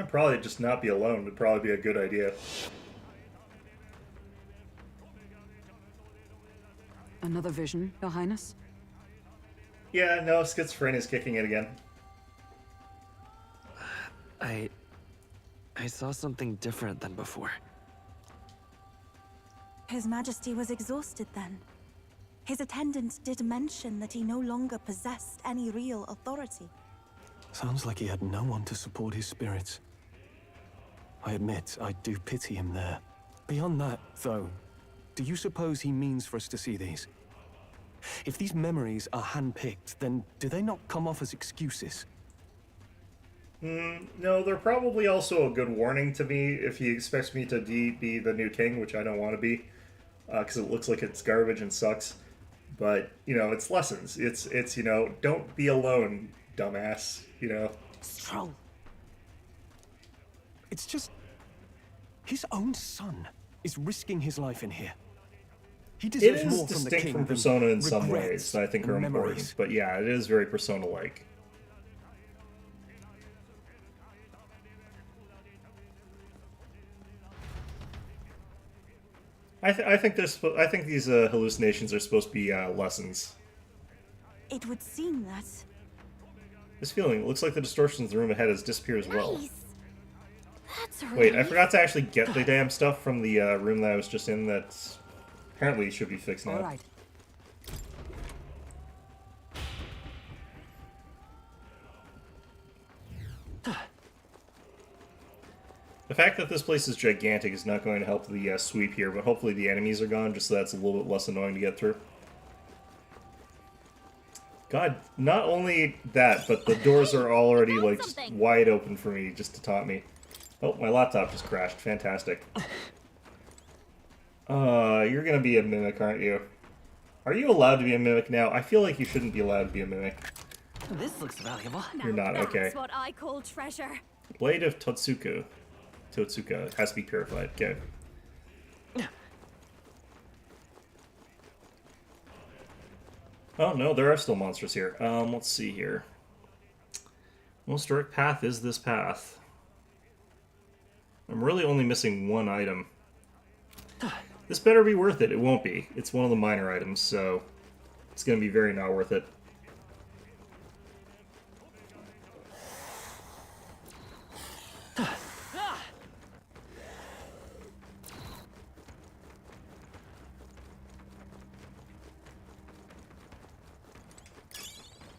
Probably just not be alone would probably be a good idea. Another vision, Your Highness? Yeah, no, schizophrenia's kicking it again. I saw something different than before. His Majesty was exhausted then. His attendant did mention that he no longer possessed any real authority. Sounds like he had no one to support his spirits. I admit, I do pity him there. Beyond that, though, do you suppose he means for us to see these? If these memories are handpicked, then do they not come off as excuses? No, they're probably also a good warning to me if he expects me to be the new king, which I don't want to be, because it looks like it's garbage and sucks. But, you know, it's lessons. It's you know, don't be alone, dumbass, you know. Stroll. It's just... his own son is risking his life in here. He It deserves is more from the distinct king from than Persona in some regrets ways that I think are and important. memories. But yeah, it is very Persona-like. I think these hallucinations are supposed to be lessons. It would seem that. This feeling, it looks like the distortions in the room ahead has disappeared as well. Nice. That's a Wait, I relief. forgot to actually get the damn stuff from the room that I was just in that apparently should be fixed now. All right. The fact that this place is gigantic is not going to help the sweep here, but hopefully the enemies are gone, just so that's a little bit less annoying to get through. God, not only that, but the doors are already, like, just wide open for me, just to taunt me. Oh, my laptop just crashed. Fantastic. You're gonna be a mimic, aren't you? Are you allowed to be a mimic now? I feel like you shouldn't be allowed to be a mimic. This looks valuable. You're not, okay. That's what I call treasure. Blade of Totsuka. Totsuka. It has to be purified. Okay. Oh, no, there are still monsters here. Let's see here. Most direct path is this path. I'm really only missing one item. This better be worth it. It won't be. It's one of the minor items, so it's going to be very not worth it.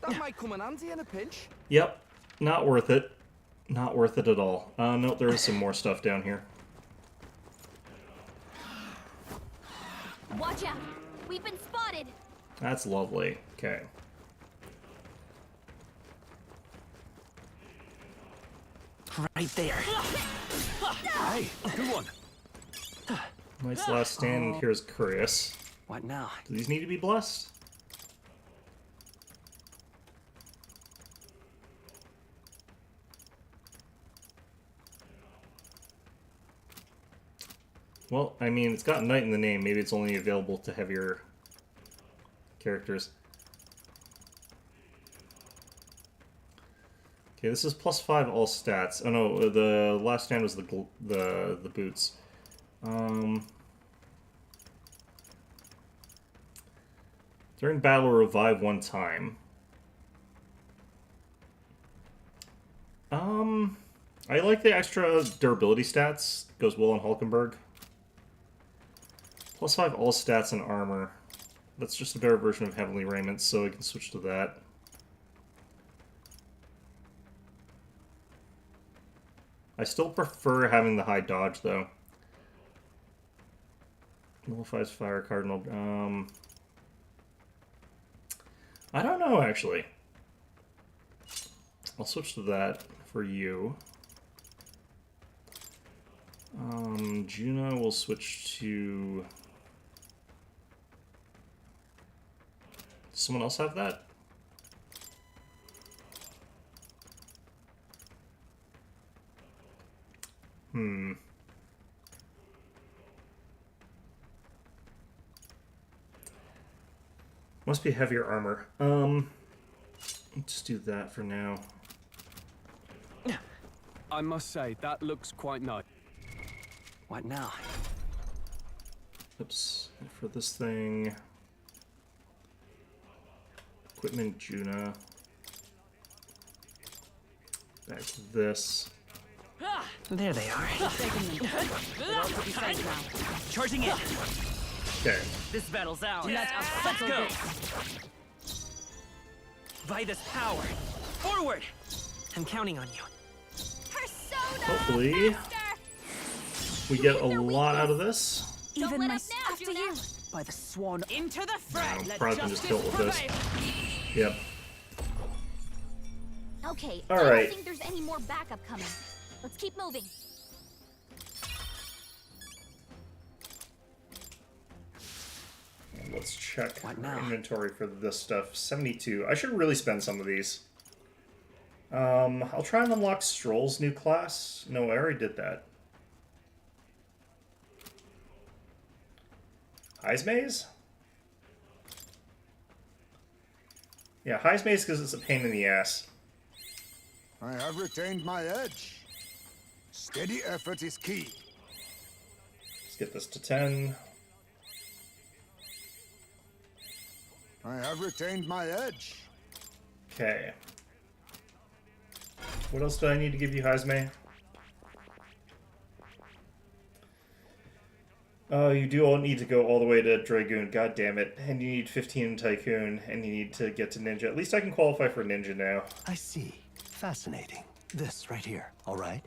That might come in handy in a pinch. Yep, not worth it. Not worth it at all. No, there is some more stuff down here. Watch out. We've been spotted. That's lovely. Okay. Right there. Hey, good one. Nice last stand. Here's Curious. What now? Do these need to be blessed? Well, I mean, it's got Knight in the name. Maybe it's only available to heavier characters. Okay, this is +5 all stats. Oh no, the last stand was the boots. During battle, revive 1 time. I like the extra durability stats. Goes well on Hulkenberg. +5 all stats and armor. That's just a better version of Heavenly Raiment, so I can switch to that. I still prefer having the high dodge, though. Nullifies Fire Cardinal. I don't know, actually. I'll switch to that for you. Juno will switch to... Does someone else have that? Must be heavier armor. Let's do that for now. I must say, that looks quite nice. What now? Oops. For this thing... Equipment, Juna. Back to this. There they are. Charging in. Okay. This battle's ours. Let's go. By this power, forward! I'm counting on you. Persona Hopefully, Master! we get a lot out of this. Don't Even let my up now, after Juna. you. By the swan. Into the fray. I'm Let probably gonna just justice tilt with this. prevail. Yep. Okay, All I right. don't think there's any more backup coming. Let's keep moving. And let's check What our now? inventory for this stuff. 72. I should really spend some of these. I'll try and unlock Stroll's new class. No, I already did that. Heismaze? Yeah, Heismaze because it's a pain in the ass. I have retained my edge. Steady effort is key. Let's get this to 10. I have retained my edge. Okay. What else do I need to give you, Heisme? Oh, you do all need to go all the way to Dragoon, god damn it. And you need 15 in Tycoon, and you need to get to Ninja. At least I can qualify for Ninja now. I see. Fascinating. This right here, all right?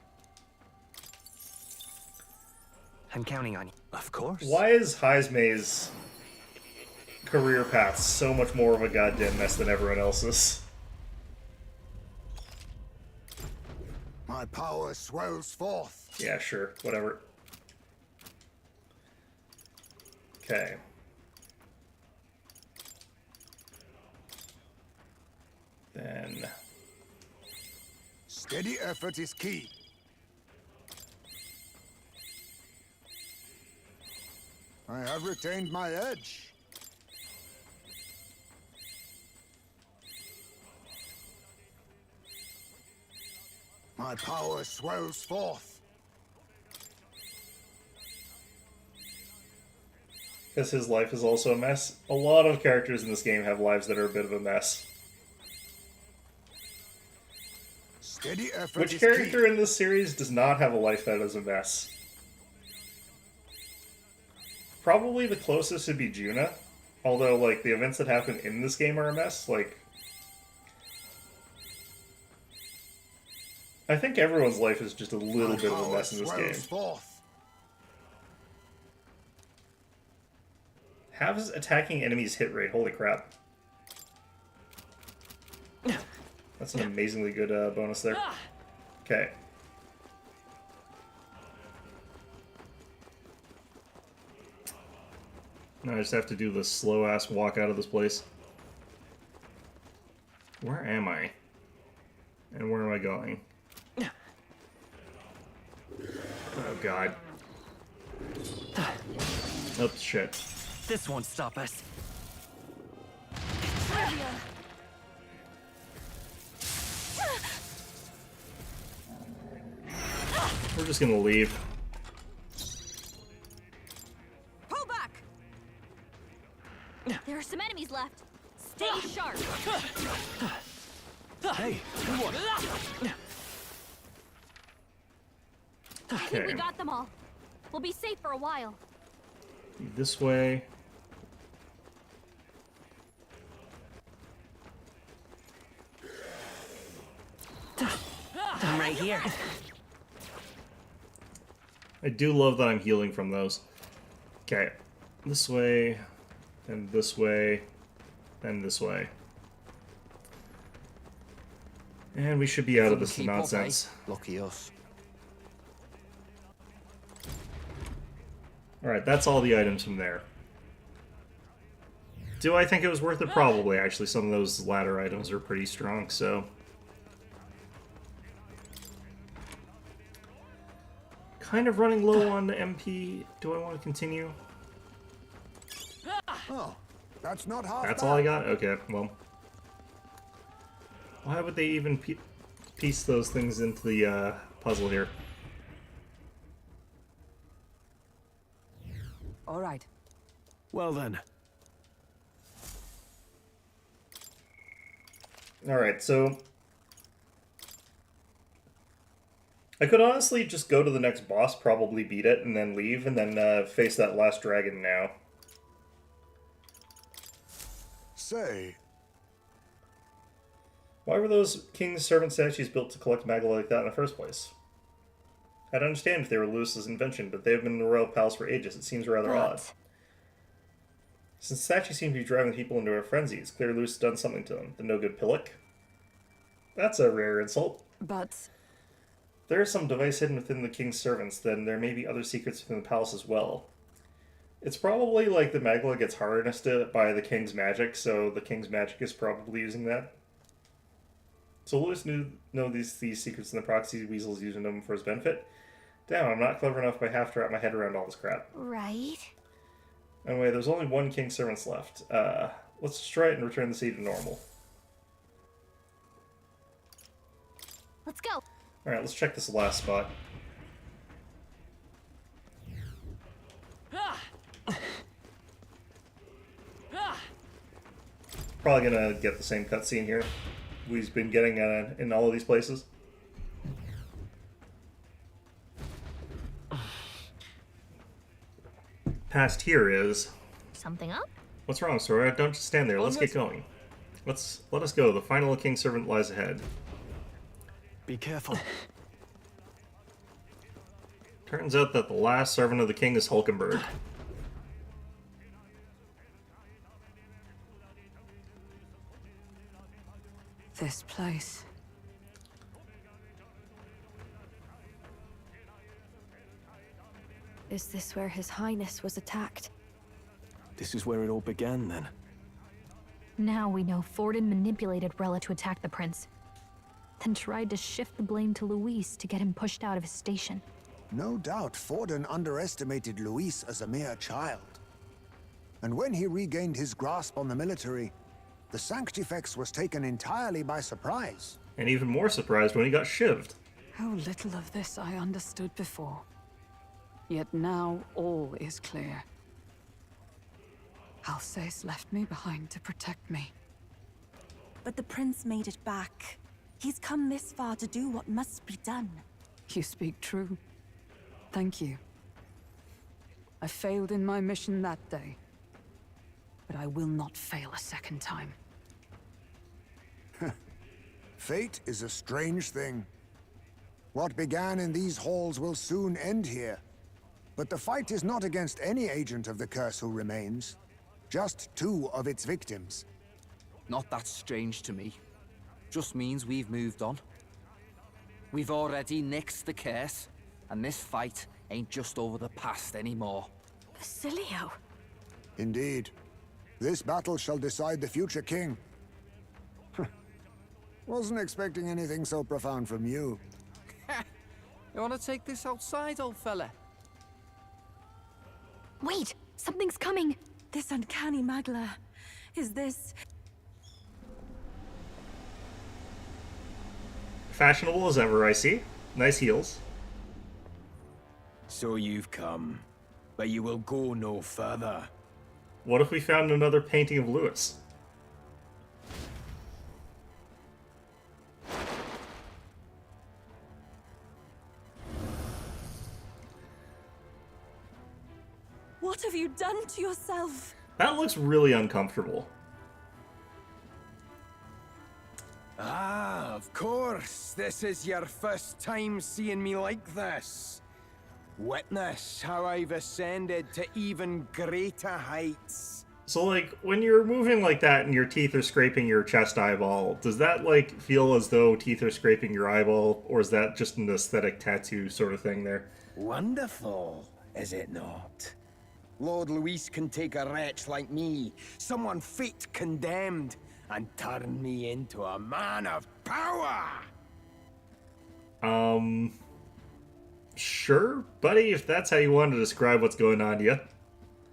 I'm counting on you. Of course. Why is Heisme's career path so much more of a goddamn mess than everyone else's? My power swells forth. Yeah, sure. Whatever. Okay. Then... Steady effort is key. I have retained my edge. My power swells forth. Because his life is also a mess. A lot of characters in this game have lives that are a bit of a mess. Steady effort Which is character key. in this series does not have a life that is a mess? Probably the closest would be Juna. Although, like, the events that happen in this game are a mess. Like, I think everyone's life is just a little bit of a mess in this game. Forth. Halves attacking enemies hit rate. Holy crap. That's an amazingly good bonus there. Okay. Now I just have to do the slow-ass walk out of this place. Where am I? And where am I going? Oh, God. Oh, shit. This won't stop us. We're just gonna leave. Pull back! There are some enemies left. Stay sharp. Hey, I think we got them all. We'll be safe for a while. This way. I'm right here. I do love that I'm healing from those. Okay. This way, then this way, then this way. And we should be out of this nonsense. Lucky us. Alright, that's all the items from there. Do I think it was worth it? Probably, actually. Some of those ladder items are pretty strong, so... Kind of running low on MP. Do I want to continue? Oh, that's not half That's bad. all I got? Okay, well... Why would they even piece those things into the puzzle here? All right. well then. Alright, so... I could honestly just go to the next boss, probably beat it, and then leave, and then face that last dragon now. Say, Why were those king's servant statues built to collect magma like that in the first place? I'd understand if they were Lewis's invention, but they have been in the royal palace for ages. It seems rather odd. Since the statues seem to be driving people into a frenzy, it's clear Lewis has done something to them. The no-good pillock? That's a rare insult. But... If there is some device hidden within the king's servants, then there may be other secrets within the palace as well. It's probably like the magma gets harnessed by the king's magic, so the king's magic is probably using that. So Lewis know these secrets and the proxy weasel's using them for his benefit? Damn, I'm not clever enough, but I have to wrap my head around all this crap. Right. Anyway, there's only one king's servants left. Let's destroy it and return the sea to normal. Let's go. Alright, let's check this last spot. Probably gonna get the same cutscene here we've been getting in all of these places. Past here is... Something up? What's wrong, Sora? Don't just stand there. Let's get going. Let us go. The final king's servant lies ahead. Be careful. Turns out that the last servant of the king is Hulkenberg. this place. Is this where His Highness was attacked? This is where it all began, then. Now we know Forden manipulated Rella to attack the prince, then tried to shift the blame to Luis to get him pushed out of his station. No doubt Forden underestimated Luis as a mere child. And when he regained his grasp on the military, the Sanctifex was taken entirely by surprise. And even more surprised when he got shivved. How little of this I understood before. Yet now all is clear. Alsace left me behind to protect me. But the prince made it back. He's come this far to do what must be done. You speak true. Thank you. I failed in my mission that day, but I will not fail a second time. Fate is a strange thing. What began in these halls will soon end here. But the fight is not against any agent of the curse who remains. Just 2 of its victims. Not that strange to me. Just means we've moved on. We've already nixed the curse, and this fight ain't just over the past anymore. Basilio. Indeed. This battle shall decide the future king. Wasn't expecting anything so profound from you. You wanna take this outside, old fella? Wait! Something's coming! This uncanny Magla. Is this... Fashionable as ever, I see. Nice heels. So you've come, but you will go no further. What if we found another painting of Lewis? What have you done to yourself? That looks really uncomfortable. Ah, of course. This is your first time seeing me like this. Witness how I've ascended to even greater heights. So, like, when you're moving like that and your teeth are scraping your chest eyeball, does that, like, feel as though teeth are scraping your eyeball, or is that just an aesthetic tattoo sort of thing there? Wonderful, is it not? Lord Luis can take a wretch like me, someone fate condemned, and turn me into a man of power! Sure, buddy, if that's how you want to describe what's going on to you.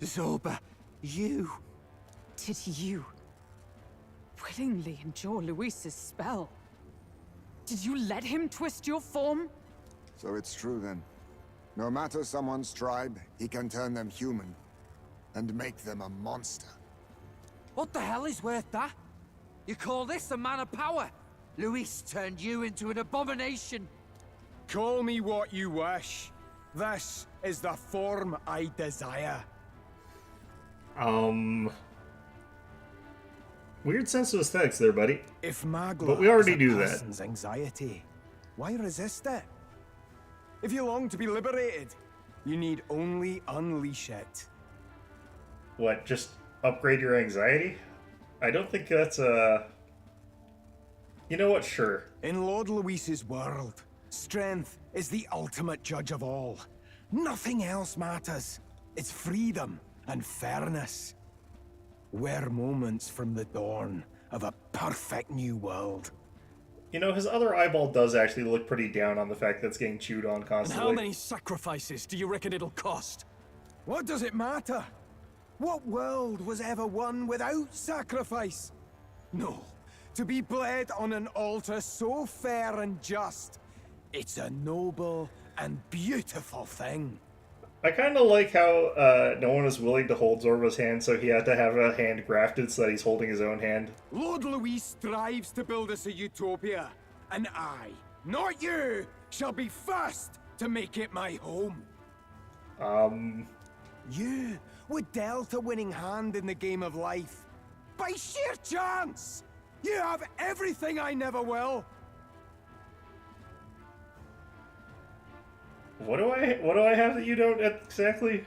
Zoba, you... Did you willingly endure Luis's spell? Did you let him twist your form? So it's true then. No matter someone's tribe, he can turn them human and make them a monster. What the hell is worth that? You call this a man of power? Luis turned you into an abomination. Call me what you wish. This is the form I desire. Weird sense of aesthetics there, buddy. If Magla but we already is a do that. person's anxiety, why resist it? If you long to be liberated, you need only unleash it. What, just upgrade your anxiety? I don't think that's a... You know what, sure. In Lord Luis's world, strength is the ultimate judge of all. Nothing else matters. It's freedom and fairness. We're moments from the dawn of a perfect new world. You know, his other eyeball does actually look pretty down on the fact that it's getting chewed on And constantly. how many sacrifices do you reckon it'll cost? What does it matter? What world was ever won without sacrifice? No. To be bled on an altar so fair and just, it's a noble and beautiful thing. I kind of like how no one was willing to hold Zorba's hand, so he had to have a hand grafted so that he's holding his own hand. Lord Luis strives to build us a utopia, and I, not you, shall be first to make it my home. You were dealt a winning hand in the game of life. By sheer chance! You have everything I never will. What do I have that you don't exactly?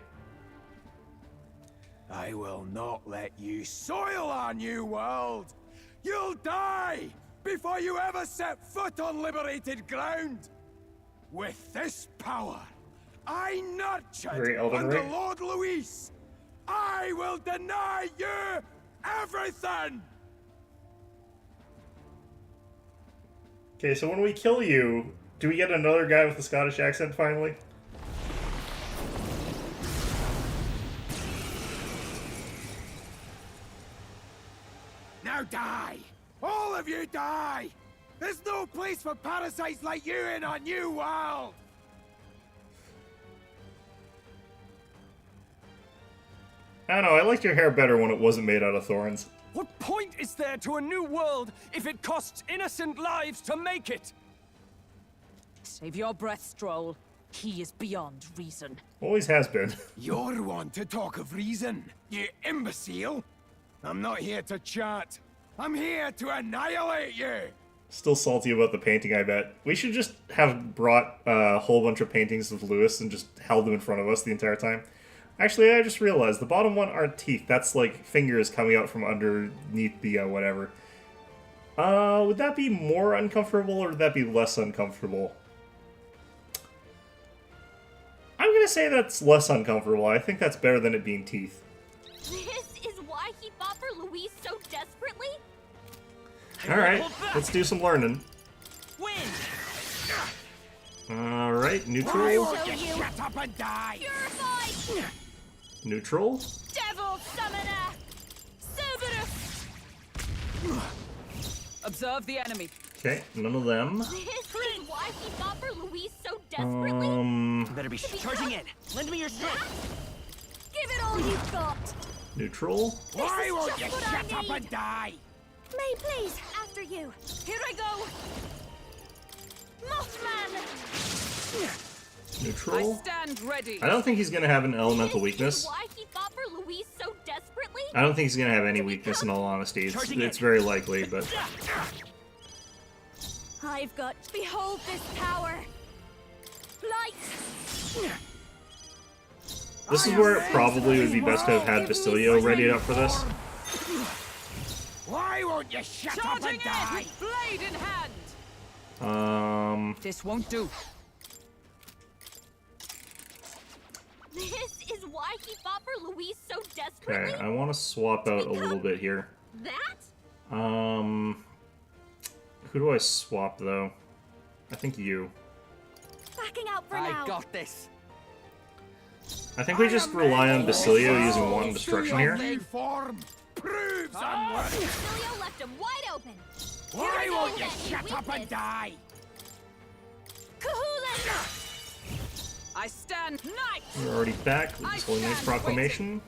I will not let you soil our new world. You'll die before you ever set foot on liberated ground. With this power, I nurtured under Lord Luis. I will deny you everything. Okay, so when we kill you, do we get another guy with a Scottish accent finally? Now die! All of you die! There's no place for parasites like you in our new world! I don't know, I liked your hair better when it wasn't made out of thorns. What point is there to a new world if it costs innocent lives to make it? Save your breath, Stroll. He is beyond reason. Always has been. You're one to talk of reason, you imbecile! I'm not here to chat. I'm here to annihilate you! Still salty about the painting, I bet. We should just have brought a whole bunch of paintings of Lewis and just held them in front of us the entire time. Actually, I just realized the bottom one aren't teeth. That's like fingers coming out from underneath the whatever. Would that be more uncomfortable or would that be less uncomfortable? I'm gonna say that's less uncomfortable. I think that's better than it being teeth. This is why he fought for Louise so desperately? Alright, let's do some learning. Win! Alright, neutral. Shut up and die! Purified! Neutral. Devil Summoner! Cerberus! Observe the enemy. Okay, none of them. This is why he fought for Louise so desperately? Better be charging in. Lend me your strength. Give it all you've got! Neutral. Why is won't just you what I shut up need. and die? May, please, after you. Here I go! Mothman! Neutral. Stand ready. I don't think he's gonna have an elemental This weakness. is why he fought for Louise so desperately? I don't think he's gonna have any weakness in all honesty. It's very likely, but I've got... Behold this power! Light! this is where it probably would be best to have had Bastilio readied up for this. Why won't you shut up Charging and die? in, blade in hand. This won't do. This is why he fought for Louise so desperately? Okay, I want to swap out a little bit here. That? Who do I swap though? I think you. Backing out for now. I got this. I think we just rely on Basilio using one destruction here. New form proves unworthy. Basilio left him wide open. Why Here we won't go you then, shut up and weakness. die? Kahoolan! I stand knight. We're already back with this Holy Knight's Proclamation.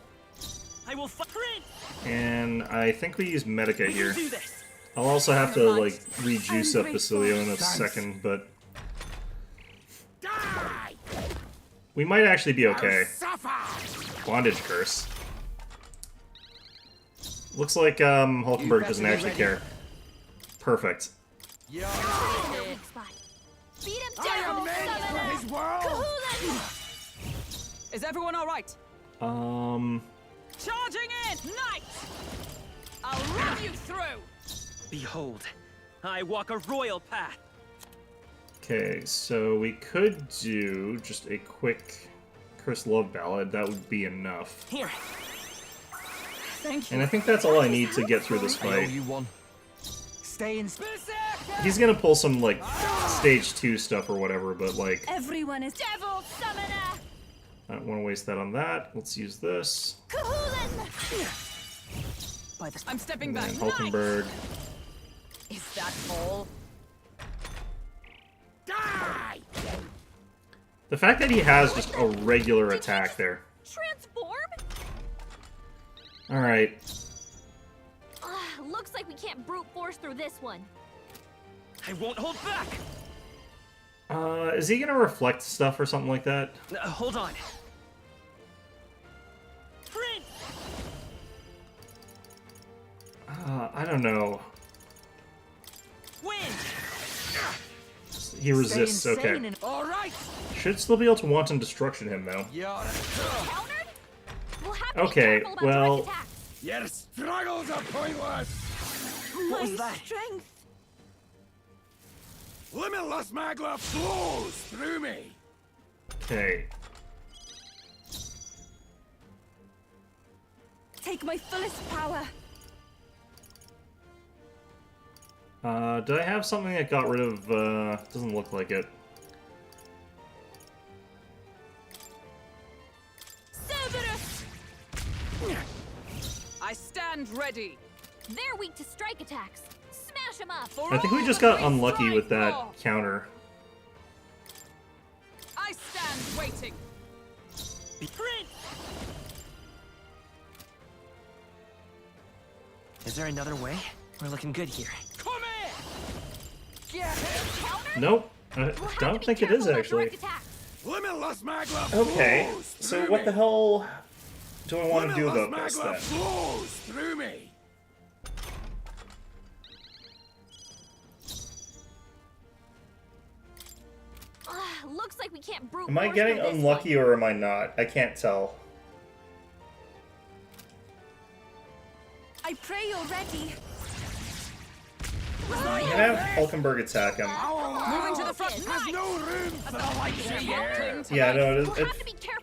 I will fight. And I think we use Medica We here. can do this. I'll also have to like rejuice up Basilio in a second, but Die! we might actually be okay. Suffer! Bondage curse. Looks like Hulkenberg doesn't actually care. Perfect. You're Their weak spot. Beat him I down, am made for Summoner! his world! Kahoolan! Is everyone all right? Charging in, knight. I'll run you through. Behold, I walk a royal path. Okay, so we could do just a quick Cursed Love Ballad. That would be enough. Here. Thank you. And I think that's all I need to get through this I owe fight. you one. Stay in. He's gonna pull some, like, stage 2 stuff or whatever, but, like, Everyone is Devil Summoner! I don't want to waste that on that. Let's use this. Kahoolan! I'm stepping And back. then Hulkenberg. Is that all? Die! The fact that he has just a regular attack there. Transform? Alright. Looks like we can't brute force through this one. I won't hold back. Is he gonna reflect stuff or something like that? Hold on. Prince! I don't know. Win! He resists, okay. All right! Should still be able to wanton destruction him, though. Countered? We'll have to Okay, be careful about well- direct attacks. Your struggles are pointless! What was that? Strength. Limitless magla flows through me! Okay. Take my fullest power. Did I have something that got rid of, doesn't look like it. Cerberus! I stand ready. They're weak to strike attacks. Smash them up! I think we just got unlucky with that counter. I stand waiting. Prince! Is there another way? We're looking good here. Come here! Get him! Countered? Nope. I We'll have to don't be think it is careful about actually. direct attacks. Limitless magla Okay, flows so through what me. the hell do I want to do Limitless about this magla then? flows through me! Looks like we can't brute Am I force getting through this unlucky or am I not? I can't tell. Pray you're ready. I'm gonna have Hulkenberg attack him. Moving to the front. Has no room for the likes of you. Yeah, no, it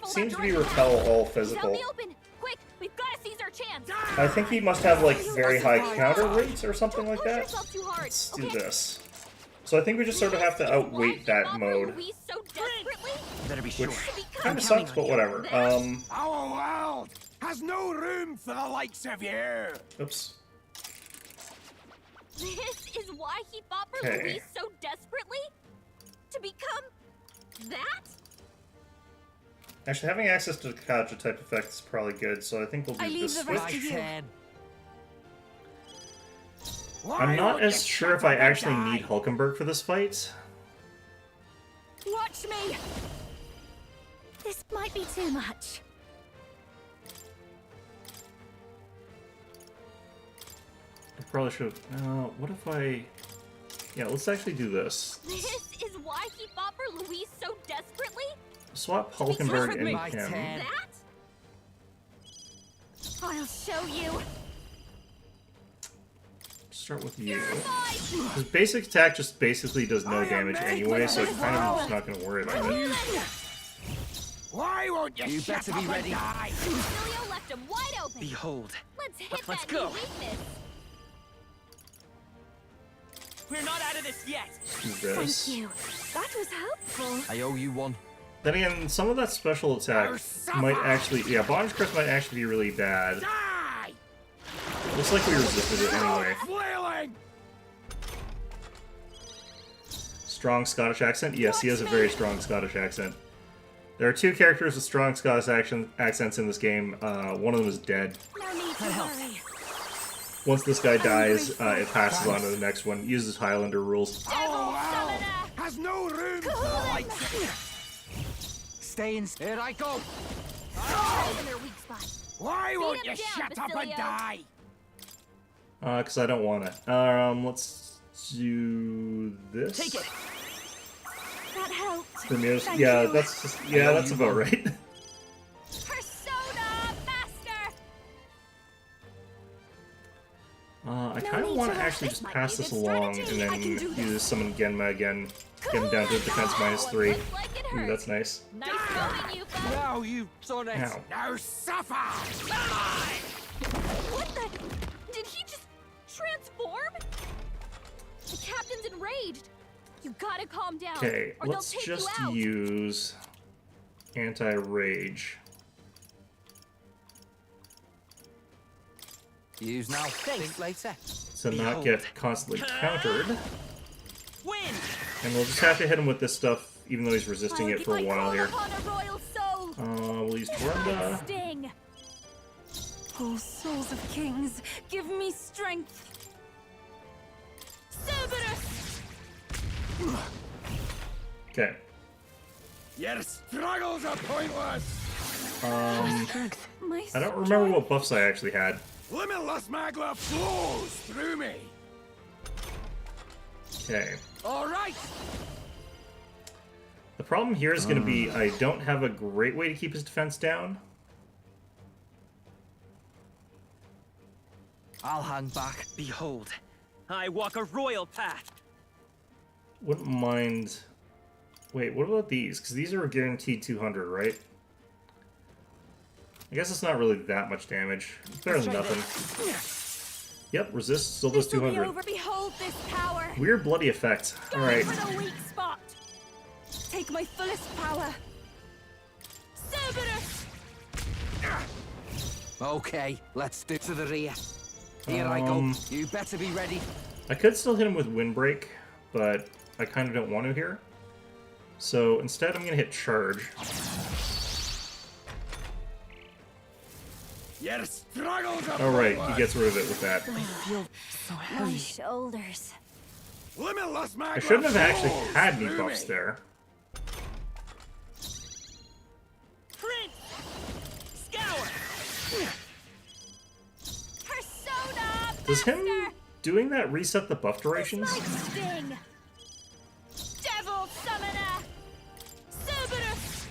seems to be repel all physical. Quick, we've got to seize our chance. I think he must have like very high counter rates or something like that. Let's do this. So I think we just sort of have to outweight that mode, Better be which sure. kind of sucks, but whatever. Our world has no room for the likes of you. Oops. This is why he fought for Okay. Louise so desperately? To become that? Actually, having access to the Kaja type effect is probably good, so I think we'll do this switch. I'm not as sure if I actually need Hulkenberg for this fight. Watch me! This might be too much. I probably should have... what if I... Yeah, let's actually do this. This is why he fought for Louise so desperately? Swap Hulkenberg and him. That? I'll show you. Start with you. His basic attack just basically does no damage anyway, so I'm kind of just not going to worry about it. Why won't you better be ready. Emilio left him wide open. Behold. Let's hit Let's that go. new weakness. We're not out of this yet. Do this. Thank you. That was helpful. I owe you one. Then again, some of that special attack might actually... Yeah, Bondage Crest might actually be really bad. Looks like we resisted it anyway. Strong Scottish accent? Yes, he has a very strong Scottish accent. There are two characters with strong Scottish accents in this game. One of them is dead. No need to worry. Once this guy dies, it passes on to the next one. Uses Highlander rules. Has no room for the likes of you. Stay in. Here I go. Why won't you shut up and die? Because I don't want it. Let's do this. Take it. That helped. Bermuda's, Thank yeah, you. that's just, yeah, that's about right. Persona Master. I kind of want to actually just pass this along and then use summon Genma again. Get him down to defense -3. Ooh, that's nice. Nice going, you folks. Now you've done it. Ow. Now suffer. What the? Did he just transform? The captain's enraged. You gotta calm down. Okay, or they'll let's take just you out. use anti-rage. Use now. Think later. To not get constantly countered. Win. And we'll just have to hit him with this stuff, even though he's resisting it for a while here. Upon a royal soul. We'll use Brenda. Sting. Oh, souls of kings, give me strength. Cerberus. Okay. Your struggles are pointless. My I don't remember what buffs I actually had. Limitless magla flows through me. Okay. All right. The problem here is going to be I don't have a great way to keep his defense down. I'll hang back. Behold, I walk a royal path. Wouldn't mind... Wait, what about these? Because these are a guaranteed 200, right? I guess it's not really that much damage. It's better than nothing. Yep, resist, still does 200. Over, behold this power. Weird bloody effect. Alright. For the weak spot. Take my fullest power. Cerberus. Okay, let's do to the rear. Here I go. You better be ready. I could still hit him with Windbreak, but I kind of don't want to here. So instead I'm going to hit Charge. Your struggles are Alright, pointless. he gets rid of it with that. I feel so heavy. My shoulders. Limitless magla I shouldn't have actually flows had any through buffs me. there. Prince. Scour. Persona. Does him doing that reset the buff durations? Sting. Devil summoner. Cerberus.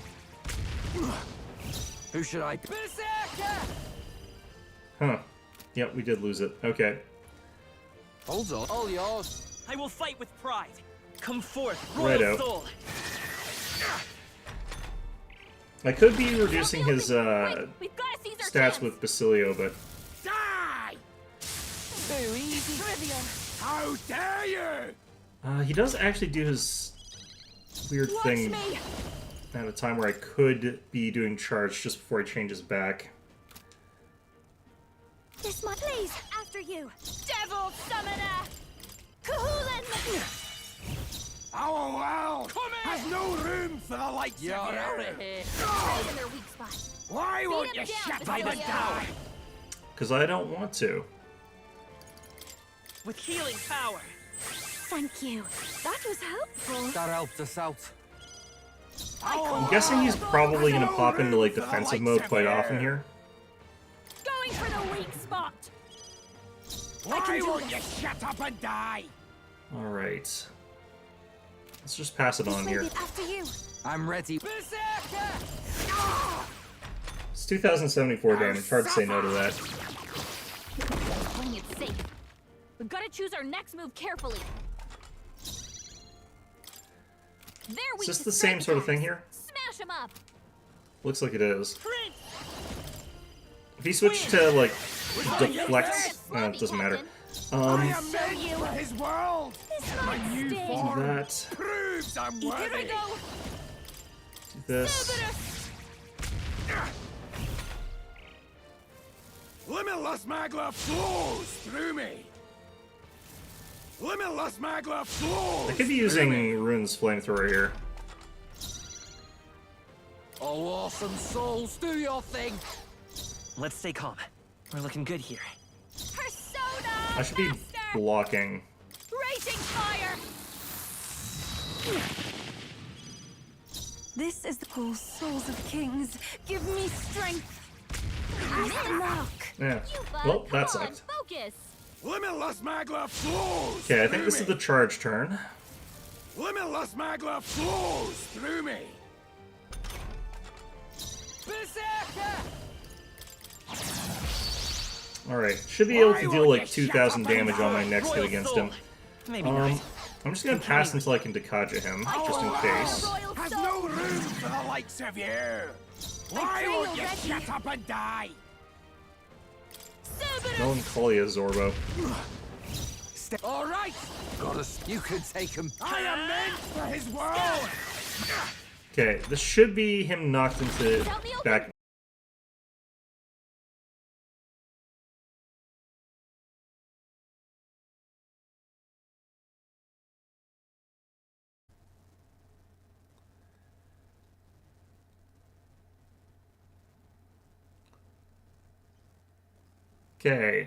Who should I be? Berserker. Huh. Yep, we did lose it. Okay. Hold on. All yours. I will fight with pride. Come forth, Righto. royal soul. I could be reducing his We've gotta seize our stats chance. with Basilio, but Die! Too easy. Trivial. How dare you! he does actually do his weird Watch thing me. at a time where I could be doing charge just before he changes back. This much, please. After you, devil summoner. Kahulin. Our world has no room for the likes You're of you. out of here. Stay in their weak spot. Why won't you him down, shut up Basilio. and die? Because I don't want to. With healing power. Thank you. That was helpful. That helped us out. I'm guessing he's probably going to pop into like defensive mode quite often here. Going for the weak spot. Why won't you shut up and die? Alright. Let's just pass it on here. After you. I'm ready. It's 2074 damage. Hard to say no to that. Playing it safe. We've got to choose our next move carefully. Is this the same sort of thing here? Smash him up. Looks like it is. Prince. If he switched to like deflect, it doesn't matter. I am meant for his world. My new form that. proves I'm Here worthy. we go. Do this. Limitless magla flows through me. Limitless magla flows. I could be using Rune's flamethrower here. Oh, awesome souls, do your thing. Let's stay calm. We're looking good here. Persona. I should be blocking. Raging fire. This is the call, souls of kings. Give me strength. Yeah. You bug. Well, Come that on, sucked. focus. Limitless magla flows. Okay, I think through this is me. the charge turn. Limitless magla flows through me. Alright, should be able to deal like 2,000 damage on my next hit against him. Maybe not. I'm just gonna pass until I can Dekaja him, just in case. Has no room for the likes of you. Why won't you shut up and die? Melancholia Zorbo. All right. You can take him. I am meant for his world. Okay, this should be him knocked into back. Okay.